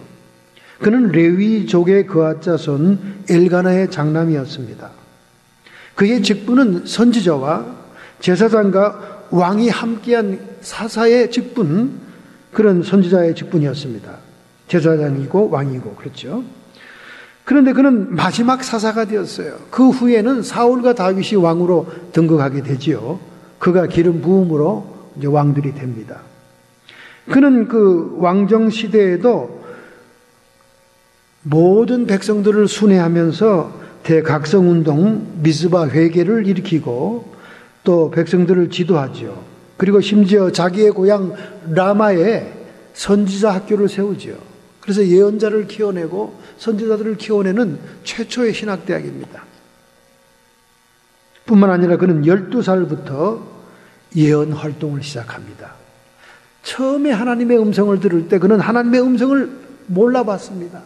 Speaker 1: 그는 레위족의 그앗자손 엘가나의 장남이었습니다. 그의 직분은 선지자와 제사장과 왕이 함께한 사사의 직분, 그런 선지자의 직분이었습니다. 제사장이고 왕이고, 그렇죠. 그런데 그는 마지막 사사가 되었어요. 그 후에는 사울과 다윗이 왕으로 등극하게 되지요. 그가 기름 부음으로 이제 왕들이 됩니다. 그는 그 왕정 시대에도 모든 백성들을 순회하면서 대각성운동, 미스바 회개를 일으키고 또 백성들을 지도하죠. 그리고 심지어 자기의 고향 라마에 선지자 학교를 세우죠. 그래서 예언자를 키워내고 선지자들을 키워내는 최초의 신학대학입니다. 뿐만 아니라 그는 12살부터 예언 활동을 시작합니다. 처음에 하나님의 음성을 들을 때 그는 하나님의 음성을 몰라봤습니다.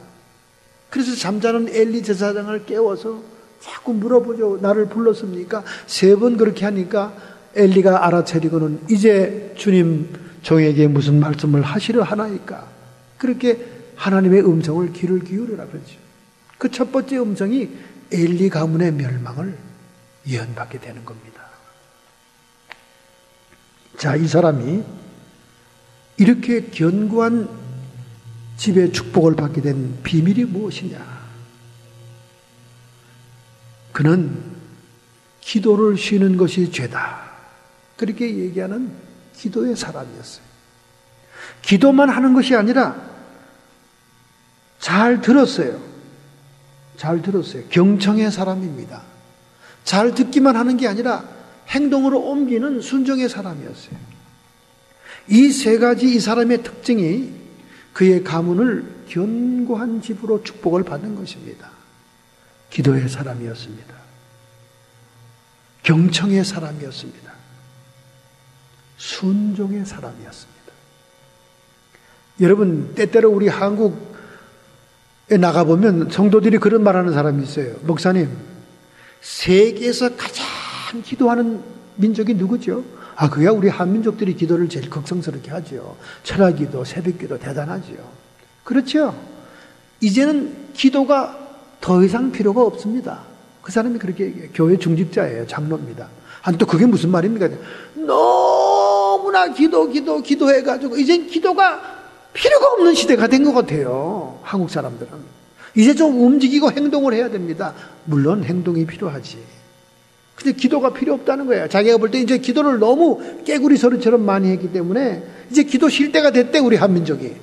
Speaker 1: 그래서 잠자는 엘리 제사장을 깨워서 자꾸 물어보죠. 나를 불렀습니까? 3번 그렇게 하니까 엘리가 알아차리고는 이제 주님 종에게 무슨 말씀을 하시려 하나이까? 그렇게 하나님의 음성을 귀를 기울여라 그러죠. 그 첫 번째 음성이 엘리 가문의 멸망을 예언받게 되는 겁니다. 자, 이 사람이 이렇게 견고한 집의 축복을 받게 된 비밀이 무엇이냐? 그는 기도를 쉬는 것이 죄다. 그렇게 얘기하는 기도의 사람이었어요. 기도만 하는 것이 아니라 잘 들었어요. 잘 들었어요. 경청의 사람입니다. 잘 듣기만 하는 게 아니라 행동으로 옮기는 순종의 사람이었어요. 이 3가지 이 사람의 특징이 그의 가문을 견고한 집으로 축복을 받는 것입니다. 기도의 사람이었습니다. 경청의 사람이었습니다. 순종의 사람이었습니다. 여러분, 때때로 우리 한국에 나가보면 성도들이 그런 말하는 사람이 있어요. 목사님, 세계에서 가장 기도하는 민족이 누구죠? 그게 우리 한민족들이 기도를 제일 극성스럽게 하죠. 철야기도, 새벽기도 대단하죠. 그렇죠? 이제는 기도가 더 이상 필요가 없습니다. 그 사람이 그렇게 얘기해요. 교회 중직자예요. 장로입니다. 아니, 또 그게 무슨 말입니까? 너무나 기도해가지고 이젠 기도가 필요가 없는 시대가 된 것 같아요. 한국 사람들은. 이제 좀 움직이고 행동을 해야 됩니다. 물론 행동이 필요하지. 근데 기도가 필요 없다는 거예요. 자기가 볼 때 이제 기도를 너무 깨구리 소리처럼 많이 했기 때문에 이제 기도 쉴 때가 됐대, 우리 한민족이.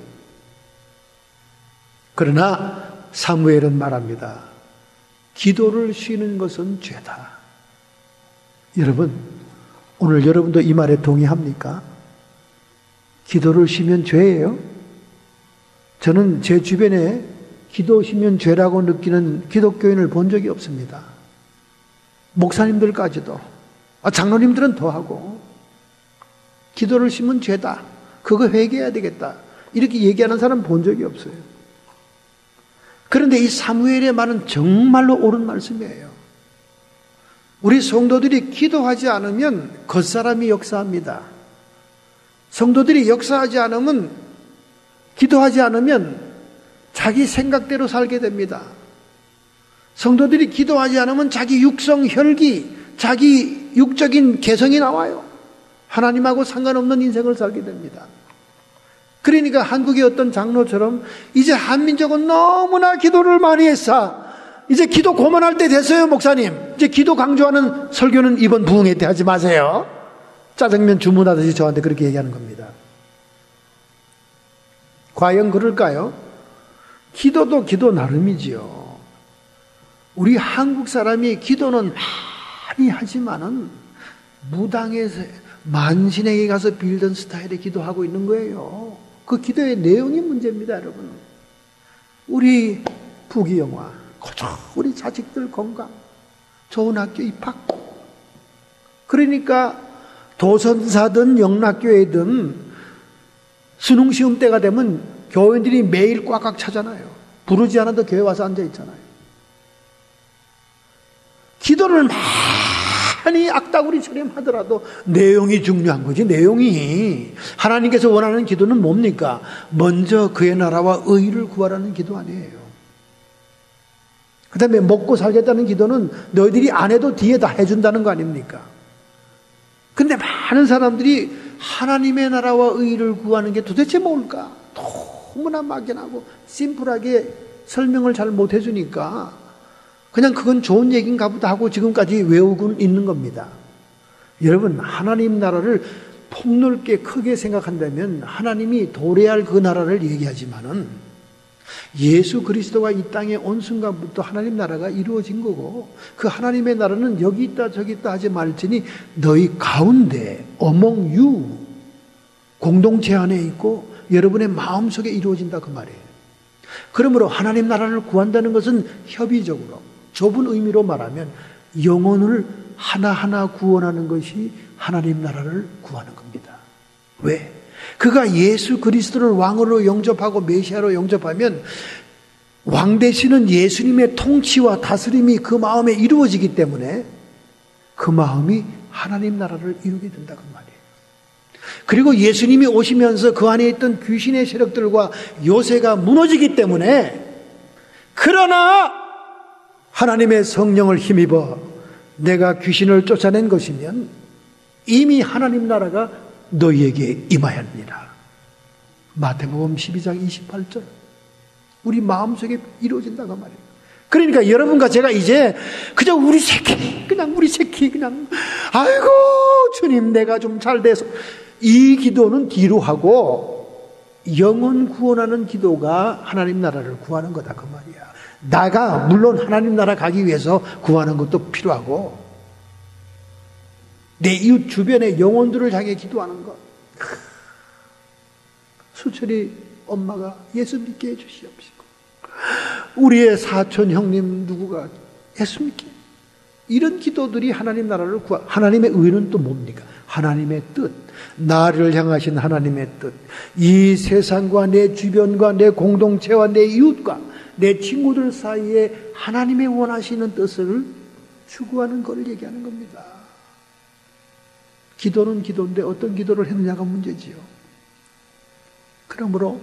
Speaker 1: 그러나 사무엘은 말합니다. 기도를 쉬는 것은 죄다. 여러분, 오늘 여러분도 이 말에 동의합니까? 기도를 쉬면 죄예요? 저는 제 주변에 기도 쉬면 죄라고 느끼는 기독교인을 본 적이 없습니다. 목사님들까지도, 장로님들은 더하고, 기도를 쉬면 죄다, 그거 회개해야 되겠다, 이렇게 얘기하는 사람 본 적이 없어요. 그런데 이 사무엘의 말은 정말로 옳은 말씀이에요. 우리 성도들이 기도하지 않으면 겉사람이 역사합니다. 성도들이 역사하지 않으면, 기도하지 않으면 자기 생각대로 살게 됩니다. 성도들이 기도하지 않으면 자기 육성, 혈기, 자기 육적인 개성이 나와요. 하나님하고 상관없는 인생을 살게 됩니다. 그러니까 한국의 어떤 장로처럼 이제 한민족은 너무나 기도를 많이 했어. 이제 기도 그만할 때 됐어요, 목사님. 이제 기도 강조하는 설교는 이번 부흥회 때 하지 마세요. 짜장면 주문하듯이 저한테 그렇게 얘기하는 겁니다. 과연 그럴까요? 기도도 기도 나름이지요. 우리 한국 사람이 기도는 많이 하지만은 무당에서 만신에게 가서 빌던 스타일의 기도하고 있는 거예요. 그 기도의 내용이 문제입니다, 여러분. 우리 부귀영화, 우리 자식들 건강, 좋은 학교 입학. 그러니까 도선사든 영락교회든 수능시험 때가 되면 교회들이 매일 꽉꽉 차잖아요. 부르지 않아도 교회 와서 앉아 있잖아요. 기도를 많이 악다구리처럼 하더라도 내용이 중요한 거지. 내용이 하나님께서 원하는 기도는 뭡니까? 먼저 그의 나라와 의를 구하라는 기도 아니에요. 그 다음에 먹고 살겠다는 기도는 너희들이 안 해도 뒤에 다 해준다는 거 아닙니까? 근데 많은 사람들이 하나님의 나라와 의를 구하는 게 도대체 뭘까? 너무나 막연하고 심플하게 설명을 잘 못 해주니까 그냥 그건 좋은 얘기인가 보다 하고 지금까지 외우고 있는 겁니다. 여러분, 하나님 나라를 폭넓게 크게 생각한다면 하나님이 도래할 그 나라를 얘기하지만은 예수 그리스도가 이 땅에 온 순간부터 하나님 나라가 이루어진 거고, 그 하나님의 나라는 여기 있다 저기 있다 하지 말지니 너희 가운데 among you, 공동체 안에 있고 여러분의 마음속에 이루어진다 그 말이에요. 그러므로 하나님 나라를 구한다는 것은 협의적으로, 좁은 의미로 말하면 영혼을 하나하나 구원하는 것이 하나님 나라를 구하는 겁니다. 왜? 그가 예수 그리스도를 왕으로 영접하고 메시아로 영접하면 왕 되시는 예수님의 통치와 다스림이 그 마음에 이루어지기 때문에 그 마음이 하나님 나라를 이루게 된다 그 말이에요. 그리고 예수님이 오시면서 그 안에 있던 귀신의 세력들과 요새가 무너지기 때문에, 그러나 하나님의 성령을 힘입어 내가 귀신을 쫓아낸 것이면 이미 하나님 나라가 너희에게 임하였느니라. 마태복음 12장 28절. 우리 마음속에 이루어진다고 말이에요. 그러니까 여러분과 제가 이제 그냥 우리 새끼 그냥 아이고 주님 내가 좀 잘 돼서, 이 기도는 뒤로 하고 영혼 구원하는 기도가 하나님 나라를 구하는 거다 그 말이야. 나가 물론 하나님 나라 가기 위해서 구하는 것도 필요하고, 내 이웃 주변의 영혼들을 향해 기도하는 것. 수철이 엄마가 예수 믿게 해주시옵시고, 우리의 사촌 형님 누구가 예수 믿게. 이런 기도들이 하나님 나라를 하나님의 의는 또 뭡니까? 하나님의 뜻, 나를 향하신 하나님의 뜻, 이 세상과 내 주변과 내 공동체와 내 이웃과 내 친구들 사이에 하나님의 원하시는 뜻을 추구하는 것을 얘기하는 겁니다. 기도는 기도인데 어떤 기도를 했느냐가 문제지요. 그러므로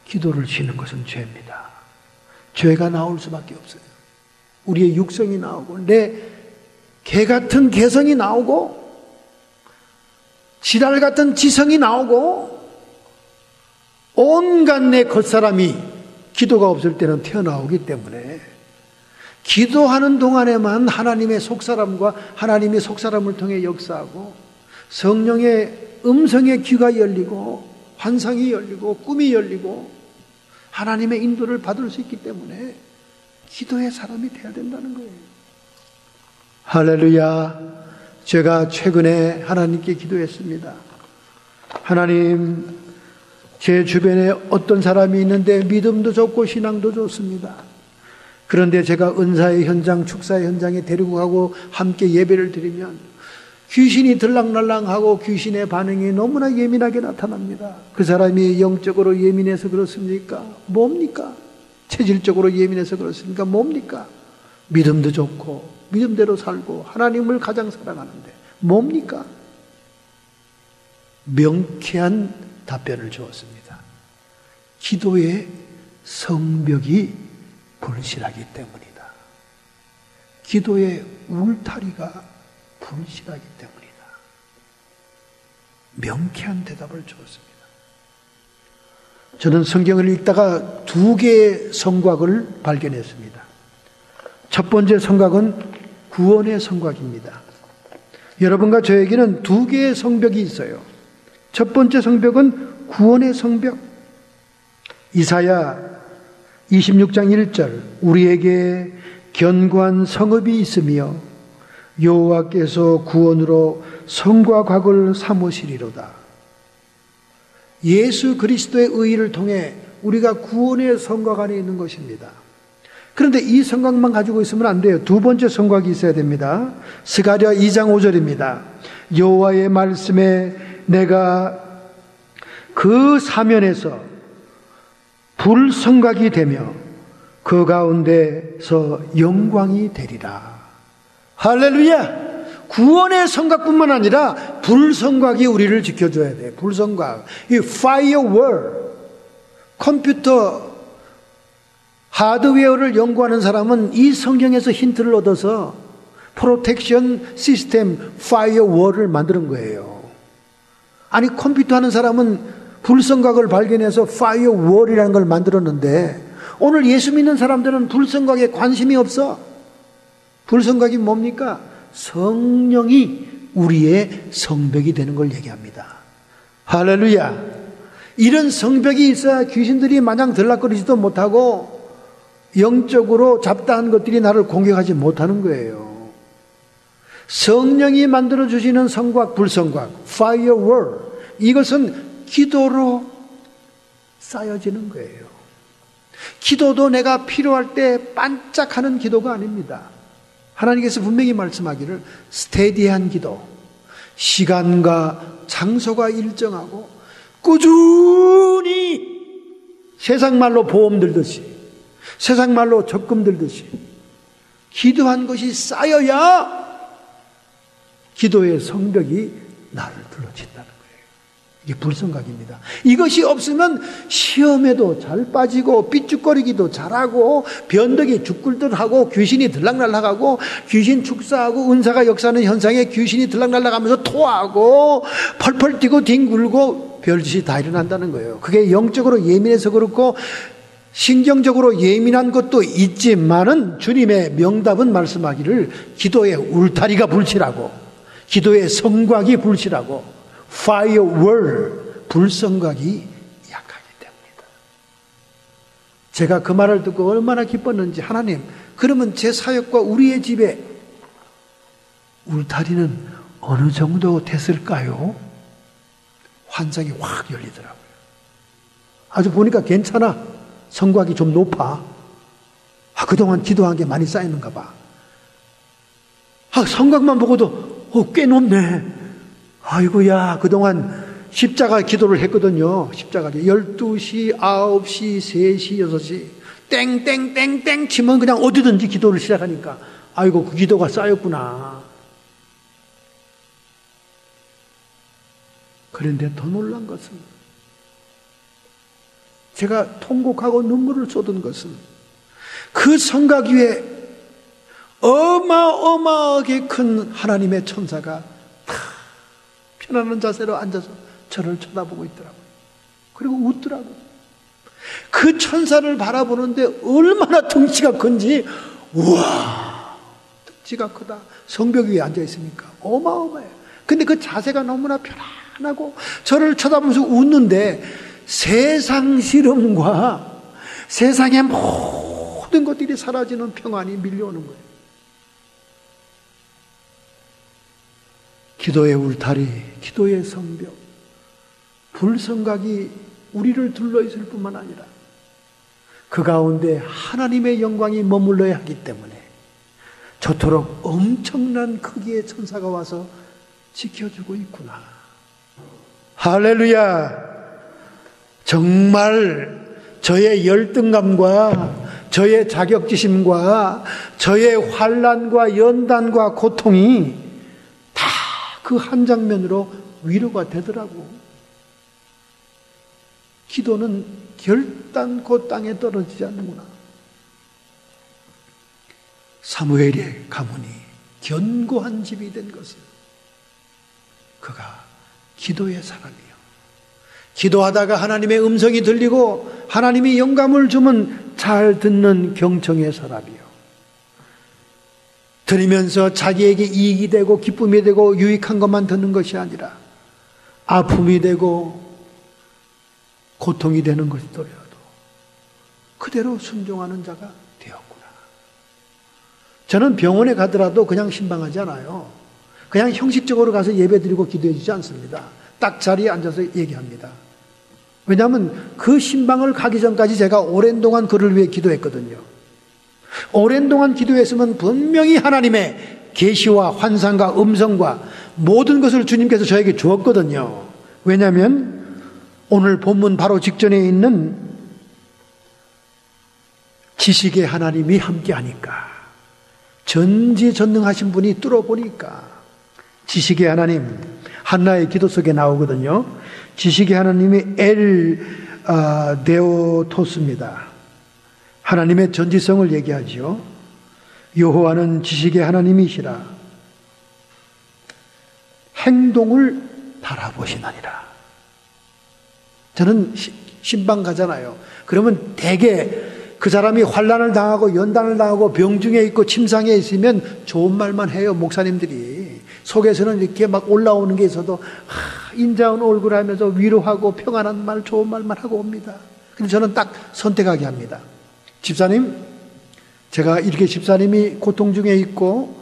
Speaker 1: 기도를 쉬는 것은 죄입니다. 죄가 나올 수밖에 없어요. 우리의 육성이 나오고 내 개 같은 개성이 나오고 지랄 같은 지성이 나오고 온갖 내 겉사람이 기도가 없을 때는 튀어나오기 때문에, 기도하는 동안에만 하나님의 속사람과 하나님의 속사람을 통해 역사하고 성령의 음성의 귀가 열리고 환상이 열리고 꿈이 열리고 하나님의 인도를 받을 수 있기 때문에 기도의 사람이 돼야 된다는 거예요. 할렐루야. 제가 최근에 하나님께 기도했습니다. 하나님, 제 주변에 어떤 사람이 있는데 믿음도 좋고 신앙도 좋습니다. 그런데 제가 은사의 현장, 축사의 현장에 데리고 가고 함께 예배를 드리면 귀신이 들락날락하고 귀신의 반응이 너무나 예민하게 나타납니다. 그 사람이 영적으로 예민해서 그렇습니까? 뭡니까? 체질적으로 예민해서 그렇습니까? 뭡니까? 믿음도 좋고 믿음대로 살고 하나님을 가장 사랑하는데 뭡니까? 명쾌한 답변을 주었습니다. 기도의 성벽이 불실하기 때문이다. 기도의 울타리가 불실하기 때문이다. 명쾌한 대답을 주었습니다. 저는 성경을 읽다가 두 개의 성곽을 발견했습니다. 첫 번째 성곽은 구원의 성곽입니다. 여러분과 저에게는 두 개의 성벽이 있어요. 첫 번째 성벽은 구원의 성벽. 이사야 26장 1절, 우리에게 견고한 성읍이 있으며 여호와께서 구원으로 성과 곽을 삼으시리로다. 예수 그리스도의 의의를 통해 우리가 구원의 성곽 안에 있는 것입니다. 그런데 이 성곽만 가지고 있으면 안 돼요. 두 번째 성곽이 있어야 됩니다. 스가랴 2장 5절입니다. 여호와의 말씀에 내가 그 사면에서 불성곽이 되며 그 가운데서 영광이 되리라. 할렐루야! 구원의 성곽뿐만 아니라 불성곽이 우리를 지켜줘야 돼. 불성곽. 이 firewall, 컴퓨터 하드웨어를 연구하는 사람은 이 성경에서 힌트를 얻어서 프로텍션 시스템 firewall을 만드는 거예요. 아니, 컴퓨터 하는 사람은 불성곽을 발견해서 firewall이라는 걸 만들었는데, 오늘 예수 믿는 사람들은 불성곽에 관심이 없어. 불성곽이 뭡니까? 성령이 우리의 성벽이 되는 걸 얘기합니다. 할렐루야! 이런 성벽이 있어야 귀신들이 마냥 들락거리지도 못하고 영적으로 잡다한 것들이 나를 공격하지 못하는 거예요. 성령이 만들어주시는 성곽, 불성곽, firewall, 이것은 기도로 쌓여지는 거예요. 기도도 내가 필요할 때 반짝하는 기도가 아닙니다. 하나님께서 분명히 말씀하기를 스테디한 기도, 시간과 장소가 일정하고 꾸준히 세상 말로 보험 들듯이, 세상 말로 적금 들듯이 기도한 것이 쌓여야 기도의 성벽이 나를 둘러친다는 거예요. 이게 불성곽입니다. 이것이 없으면 시험에도 잘 빠지고 삐죽거리기도 잘하고 변덕이 죽굴듯하고 귀신이 들락날락하고 귀신 축사하고 은사가 역사하는 현상에 귀신이 들락날락하면서 토하고 펄펄 뛰고 뒹굴고 별짓이 다 일어난다는 거예요. 그게 영적으로 예민해서 그렇고 신경적으로 예민한 것도 있지만은 주님의 명답은 말씀하기를 기도의 울타리가 불실하고 기도의 성곽이 불실하고 firewall, 불성곽이 약하기 때문이다. 제가 그 말을 듣고 얼마나 기뻤는지, 하나님, 그러면 제 사역과 우리의 집에 울타리는 어느 정도 됐을까요? 환상이 확 열리더라고요. 아주 보니까 괜찮아. 성곽이 좀 높아. 그동안 기도한 게 많이 쌓이는가 봐. 성곽만 보고도 꽤 높네. 아이고야, 그동안 십자가 기도를 했거든요. 십자가 12시, 9시, 3시, 6시 땡땡땡땡 치면 그냥 어디든지 기도를 시작하니까 아이고, 그 기도가 쌓였구나. 그런데 더 놀란 것은, 제가 통곡하고 눈물을 쏟은 것은 그 성곽 위에 어마어마하게 큰 하나님의 천사가 편안한 자세로 앉아서 저를 쳐다보고 있더라고요. 그리고 웃더라고요. 그 천사를 바라보는데 얼마나 덩치가 큰지, 우와, 덩치가 크다. 성벽 위에 앉아 있으니까 어마어마해요. 근데 그 자세가 너무나 편안하고 저를 쳐다보면서 웃는데 세상 시름과 세상의 모든 것들이 사라지는 평안이 밀려오는 거예요. 기도의 울타리, 기도의 성벽, 불성곽이 우리를 둘러있을 뿐만 아니라 그 가운데 하나님의 영광이 머물러야 하기 때문에 저토록 엄청난 크기의 천사가 와서 지켜주고 있구나. 할렐루야! 정말 저의 열등감과 저의 자격지심과 저의 환난과 연단과 고통이 그 한 장면으로 위로가 되더라고. 기도는 결단코 땅에 떨어지지 않는구나. 사무엘의 가문이 견고한 집이 된 것은 그가 기도의 사람이요, 기도하다가 하나님의 음성이 들리고 하나님이 영감을 주면 잘 듣는 경청의 사람이요, 들으면서 자기에게 이익이 되고 기쁨이 되고 유익한 것만 듣는 것이 아니라 아픔이 되고 고통이 되는 것이더라도 그대로 순종하는 자가 되었구나. 저는 병원에 가더라도 그냥 신방하지 않아요. 그냥 형식적으로 가서 예배드리고 기도해 주지 않습니다. 딱 자리에 앉아서 얘기합니다. 왜냐하면 그 신방을 가기 전까지 제가 오랜 동안 그를 위해 기도했거든요. 오랜 동안 기도했으면 분명히 하나님의 계시와 환상과 음성과 모든 것을 주님께서 저에게 주었거든요. 왜냐하면 오늘 본문 바로 직전에 있는 지식의 하나님이 함께하니까, 전지전능하신 분이 뚫어보니까 지식의 하나님, 한나의 기도 속에 나오거든요. 지식의 하나님이 데오토스입니다. 하나님의 전지성을 얘기하죠. 여호와는 지식의 하나님이시라. 행동을 바라보시나니라. 저는 신방 가잖아요. 그러면 대개 그 사람이 환난을 당하고 연단을 당하고 병중에 있고 침상에 있으면 좋은 말만 해요. 목사님들이 속에서는 이렇게 막 올라오는 게 있어도 인자한 얼굴 하면서 위로하고 평안한 말, 좋은 말만 하고 옵니다. 근데 저는 딱 선택하게 합니다. 집사님, 제가 이렇게 집사님이 고통 중에 있고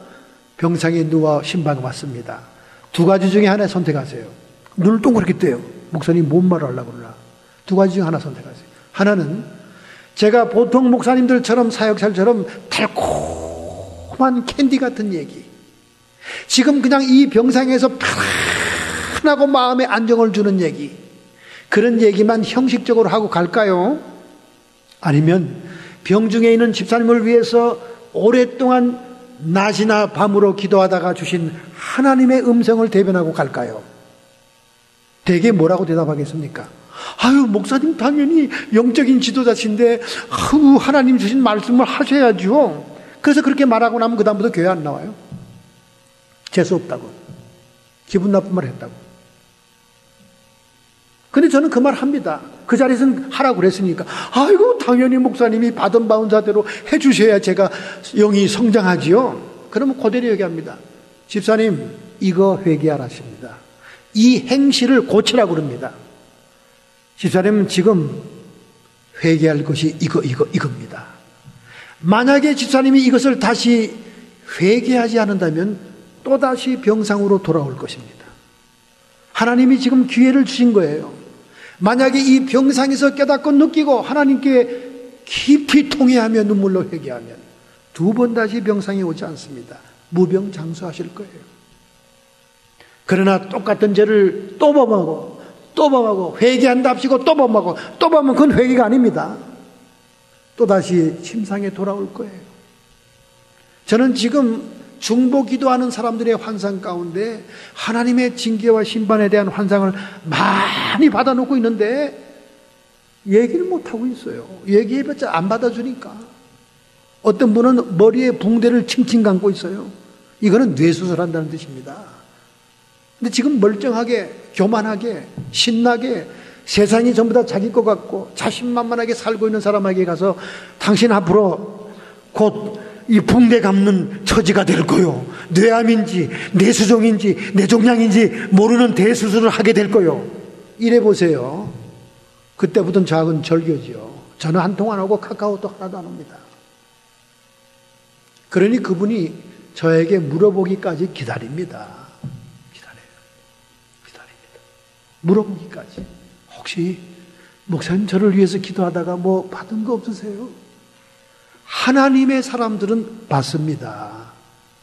Speaker 1: 병상에 누워 신방에 왔습니다. 두 가지 중에 하나 선택하세요. 눈을 동그랗게 뜨요. 목사님 뭔 말을 하려고 그러나. 두 가지 중에 하나 선택하세요. 하나는 제가 보통 목사님들처럼 사역자처럼 달콤한 캔디 같은 얘기, 지금 그냥 이 병상에서 편하고 마음에 안정을 주는 얘기, 그런 얘기만 형식적으로 하고 갈까요? 아니면 병중에 있는 집사님을 위해서 오랫동안 낮이나 밤으로 기도하다가 주신 하나님의 음성을 대변하고 갈까요? 대개 뭐라고 대답하겠습니까? 아유, 목사님 당연히 영적인 지도자신데 하나님 주신 말씀을 하셔야죠. 그래서 그렇게 말하고 나면 그 다음부터 교회 안 나와요. 재수없다고, 기분 나쁜 말 했다고. 근데 저는 그 말 합니다. 그 자리에서는 하라고 그랬으니까. 아이고, 당연히 목사님이 받은 바운 자대로 해주셔야 제가 영이 성장하지요. 그러면 그대로 얘기합니다. 집사님, 이거 회개하라십니다. 이 행실을 고치라고 그럽니다. 집사님은 지금 회개할 것이 이겁니다. 만약에 집사님이 이것을 다시 회개하지 않는다면 또다시 병상으로 돌아올 것입니다. 하나님이 지금 기회를 주신 거예요. 만약에 이 병상에서 깨닫고 느끼고 하나님께 깊이 통회하며 눈물로 회개하면 두 번 다시 병상에 오지 않습니다. 무병장수하실 거예요. 그러나 똑같은 죄를 또 범하고 또 범하고 회개한답시고 또 범하고 또 범하면 그건 회개가 아닙니다. 또다시 침상에 돌아올 거예요. 저는 지금 중보 기도하는 사람들의 환상 가운데 하나님의 징계와 심판에 대한 환상을 많이 받아놓고 있는데 얘기를 못하고 있어요. 얘기해봤자 안 받아주니까. 어떤 분은 머리에 붕대를 칭칭 감고 있어요. 이거는 뇌수술한다는 뜻입니다. 근데 지금 멀쩡하게, 교만하게, 신나게 세상이 전부 다 자기 것 같고 자신만만하게 살고 있는 사람에게 가서 당신 앞으로 곧 이 붕대 감는 처지가 될 거요. 뇌암인지 뇌수종인지 뇌종양인지 모르는 대수술을 하게 될 거요. 이래 보세요. 그때부터는 저하고는 절교지요. 전화 한 통 안 하고 카카오톡 하나도 안 옵니다. 그러니 그분이 저에게 물어보기까지 기다립니다. 기다립니다. 물어보기까지. 혹시 목사님 저를 위해서 기도하다가 뭐 받은 거 없으세요? 하나님의 사람들은 받습니다.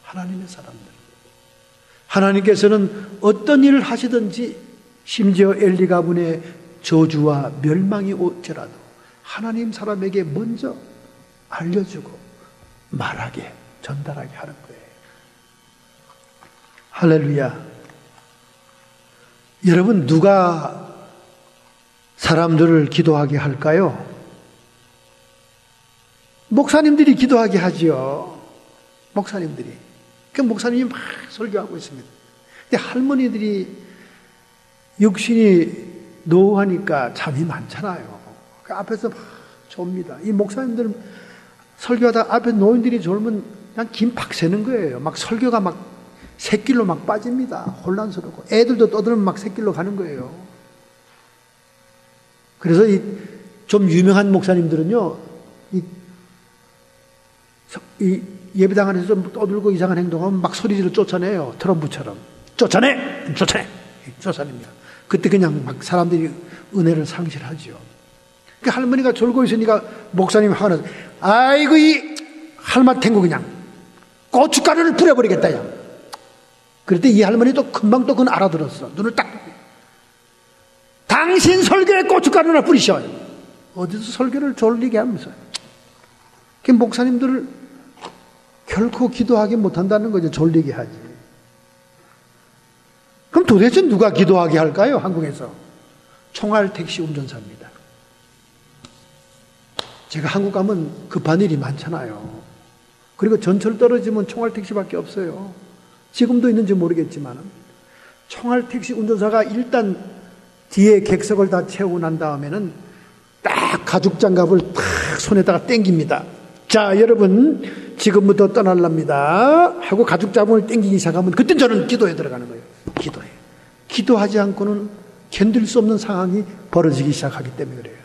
Speaker 1: 하나님의 사람들. 하나님께서는 어떤 일을 하시든지 심지어 엘리 가문의 저주와 멸망이 올지라도 하나님 사람에게 먼저 알려주고 말하게, 전달하게 하는 거예요. 할렐루야. 여러분, 누가 사람들을 기도하게 할까요? 목사님들이 기도하게 하지요. 목사님들이. 그 목사님이 막 설교하고 있습니다. 근데 할머니들이 육신이 노후하니까 잠이 많잖아요. 그 앞에서 막 졸립니다. 이 목사님들은 설교하다 앞에 노인들이 졸면 그냥 김팍 새는 거예요. 막 설교가 막 샛길로 막 빠집니다. 혼란스럽고. 애들도 떠들면 막 샛길로 가는 거예요. 그래서 좀 유명한 목사님들은요, 이 예배당 안에서 좀 떠들고 이상한 행동하면 막 소리를 쫓아내요. 트럼프처럼. 쫓아냅니다. 그때 그냥 막 사람들이 은혜를 상실하죠. 그 할머니가 졸고 있으니까 목사님이 화나서, 아이고, 할마탱고 그냥 고춧가루를 뿌려버리겠다. 야. 그랬더니 이 할머니도 금방 또 그건 알아들었어. 눈을 딱. 당신 설교에 고춧가루나 뿌리셔. 어디서 설교를 졸리게 하면서. 그 목사님들을 결코 기도하게 못한다는 거죠. 졸리게 하지. 그럼 도대체 누가 기도하게 할까요? 한국에서. 총알 택시 운전사입니다. 제가 한국 가면 급한 일이 많잖아요. 그리고 전철 떨어지면 총알 택시밖에 없어요. 지금도 있는지 모르겠지만 총알 택시 운전사가 일단 뒤에 객석을 다 채우고 난 다음에는 딱 가죽 장갑을 탁 손에다가 땡깁니다. 자, 여러분 지금부터 떠날랍니다 하고 가죽 장갑을 땡기기 시작하면 그때 저는 기도에 들어가는 거예요. 기도에. 기도하지 않고는 견딜 수 없는 상황이 벌어지기 시작하기 때문에 그래요.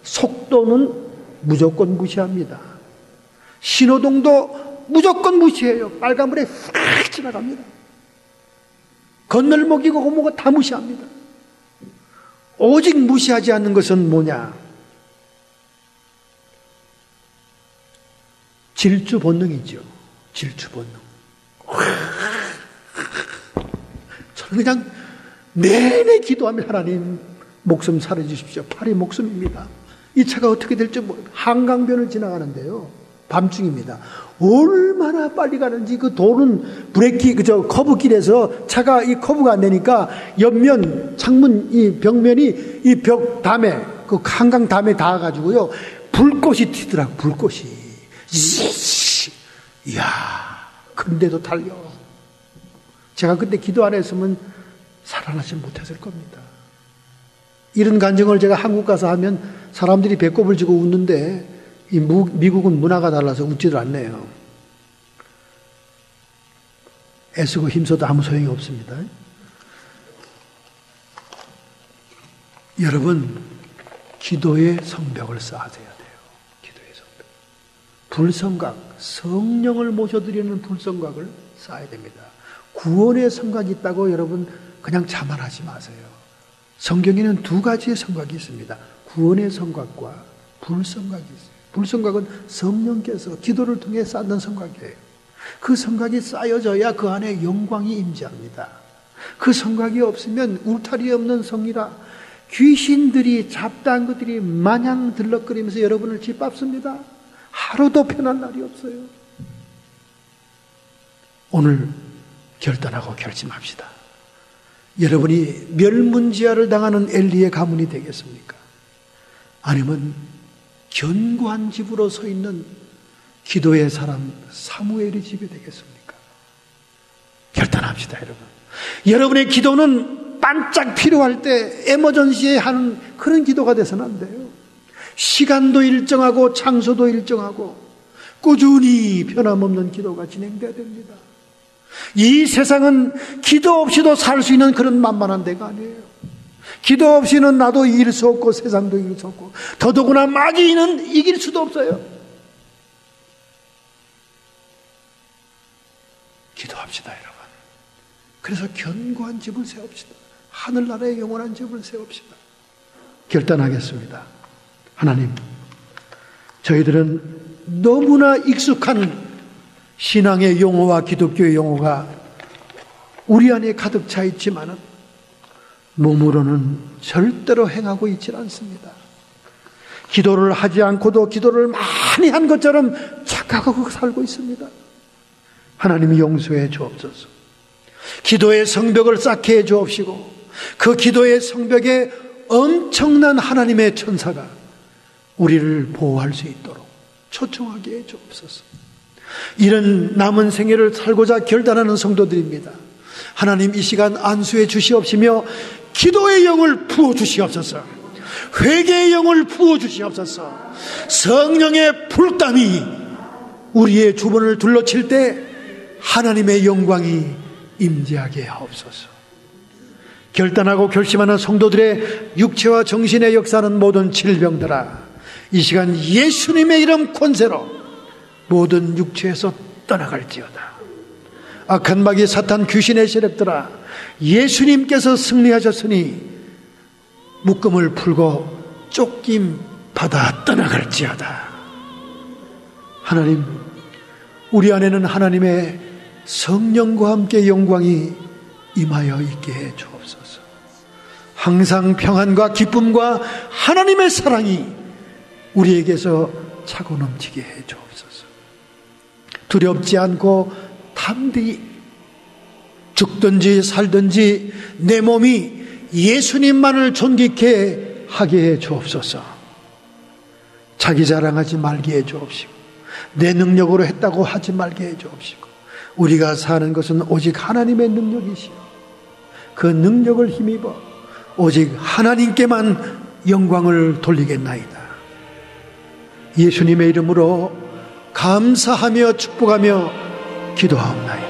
Speaker 1: 속도는 무조건 무시합니다. 신호등도 무조건 무시해요. 빨간불에 휙 지나갑니다. 건널목이고 뭐고 다 무시합니다. 오직 무시하지 않는 것은 뭐냐? 질주 본능이죠. 질주 본능. 저는 그냥 내내 기도하며 하나님 목숨 살려주십시오. 팔이 목숨입니다. 이 차가 어떻게 될지 한강변을 지나가는데요. 밤중입니다. 얼마나 빨리 가는지 그 도는 브레이크 커브길에서 차가 이 커브가 안 되니까 옆면 창문 이 벽면이 이 벽 담에 그 한강 담에 닿아가지고요 불꽃이 튀더라고. 불꽃이. 이야 근데도 달려. 제가 그때 기도 안 했으면 살아나지 못했을 겁니다. 이런 간증을 제가 한국 가서 하면 사람들이 배꼽을 쥐고 웃는데 이 미국은 문화가 달라서 웃지를 않네요. 애쓰고 힘써도 아무 소용이 없습니다. 여러분 기도의 성벽을 쌓아야 돼요. 기도의 성벽. 불성각, 성령을 모셔드리는 불성각을 쌓아야 됩니다. 구원의 성각이 있다고 여러분 그냥 자만하지 마세요. 성경에는 두 가지의 성각이 있습니다. 구원의 성각과 불성각이 있어요. 불성각은 성령께서 기도를 통해 쌓는 성각이에요. 그 성각이 쌓여져야 그 안에 영광이 임재합니다. 그 성각이 없으면 울타리 없는 성이라 귀신들이 잡다한 것들이 마냥 들럭거리면서 여러분을 짓밟습니다. 하루도 편한 날이 없어요. 오늘 결단하고 결심합시다. 여러분이 멸문지하를 당하는 엘리의 가문이 되겠습니까? 아니면 견고한 집으로 서 있는 기도의 사람 사무엘의 집이 되겠습니까? 결단합시다, 여러분. 여러분의 기도는 반짝 필요할 때 에머전시에 하는 그런 기도가 돼서는 안 돼요. 시간도 일정하고 장소도 일정하고 꾸준히 변함없는 기도가 진행돼야 됩니다. 이 세상은 기도 없이도 살 수 있는 그런 만만한 데가 아니에요. 기도 없이는 나도 이길 수 없고 세상도 이길 수 없고 더더구나 마귀는 이길 수도 없어요. 기도합시다, 여러분. 그래서 견고한 집을 세웁시다. 하늘나라의 영원한 집을 세웁시다. 결단하겠습니다. 하나님, 저희들은 너무나 익숙한 신앙의 용어와 기독교의 용어가 우리 안에 가득 차 있지만은 몸으로는 절대로 행하고 있지 않습니다. 기도를 하지 않고도 기도를 많이 한 것처럼 착각하고 살고 있습니다. 하나님이 용서해 주옵소서. 기도의 성벽을 쌓게 해 주옵시고 그 기도의 성벽에 엄청난 하나님의 천사가 우리를 보호할 수 있도록 초청하게 해 주옵소서. 이런 남은 생애를 살고자 결단하는 성도들입니다. 하나님 이 시간 안수해 주시옵시며 기도의 영을 부어 주시옵소서. 회개의 영을 부어 주시옵소서. 성령의 불땀이 우리의 주변을 둘러칠 때 하나님의 영광이 임재하게 하옵소서. 결단하고 결심하는 성도들의 육체와 정신의 역사는 모든 질병들아 이 시간 예수님의 이름 권세로 모든 육체에서 떠나갈지어다. 악한 마귀 사탄 귀신의 세력들아 예수님께서 승리하셨으니 묶음을 풀고 쫓김 받아 떠나갈지어다. 하나님, 우리 안에는 하나님의 성령과 함께 영광이 임하여 있게 해 주옵소서. 항상 평안과 기쁨과 하나님의 사랑이 우리에게서 차고 넘치게 해 주옵소서. 두렵지 않고 담대히 죽든지 살든지 내 몸이 예수님만을 존귀케 하게 해 주옵소서. 자기 자랑하지 말게 해 주옵시고 내 능력으로 했다고 하지 말게 해 주옵시고 우리가 사는 것은 오직 하나님의 능력이시오. 그 능력을 힘입어 오직 하나님께만 영광을 돌리겠나이다. 예수님의 이름으로 감사하며 축복하며 기도하옵나이다.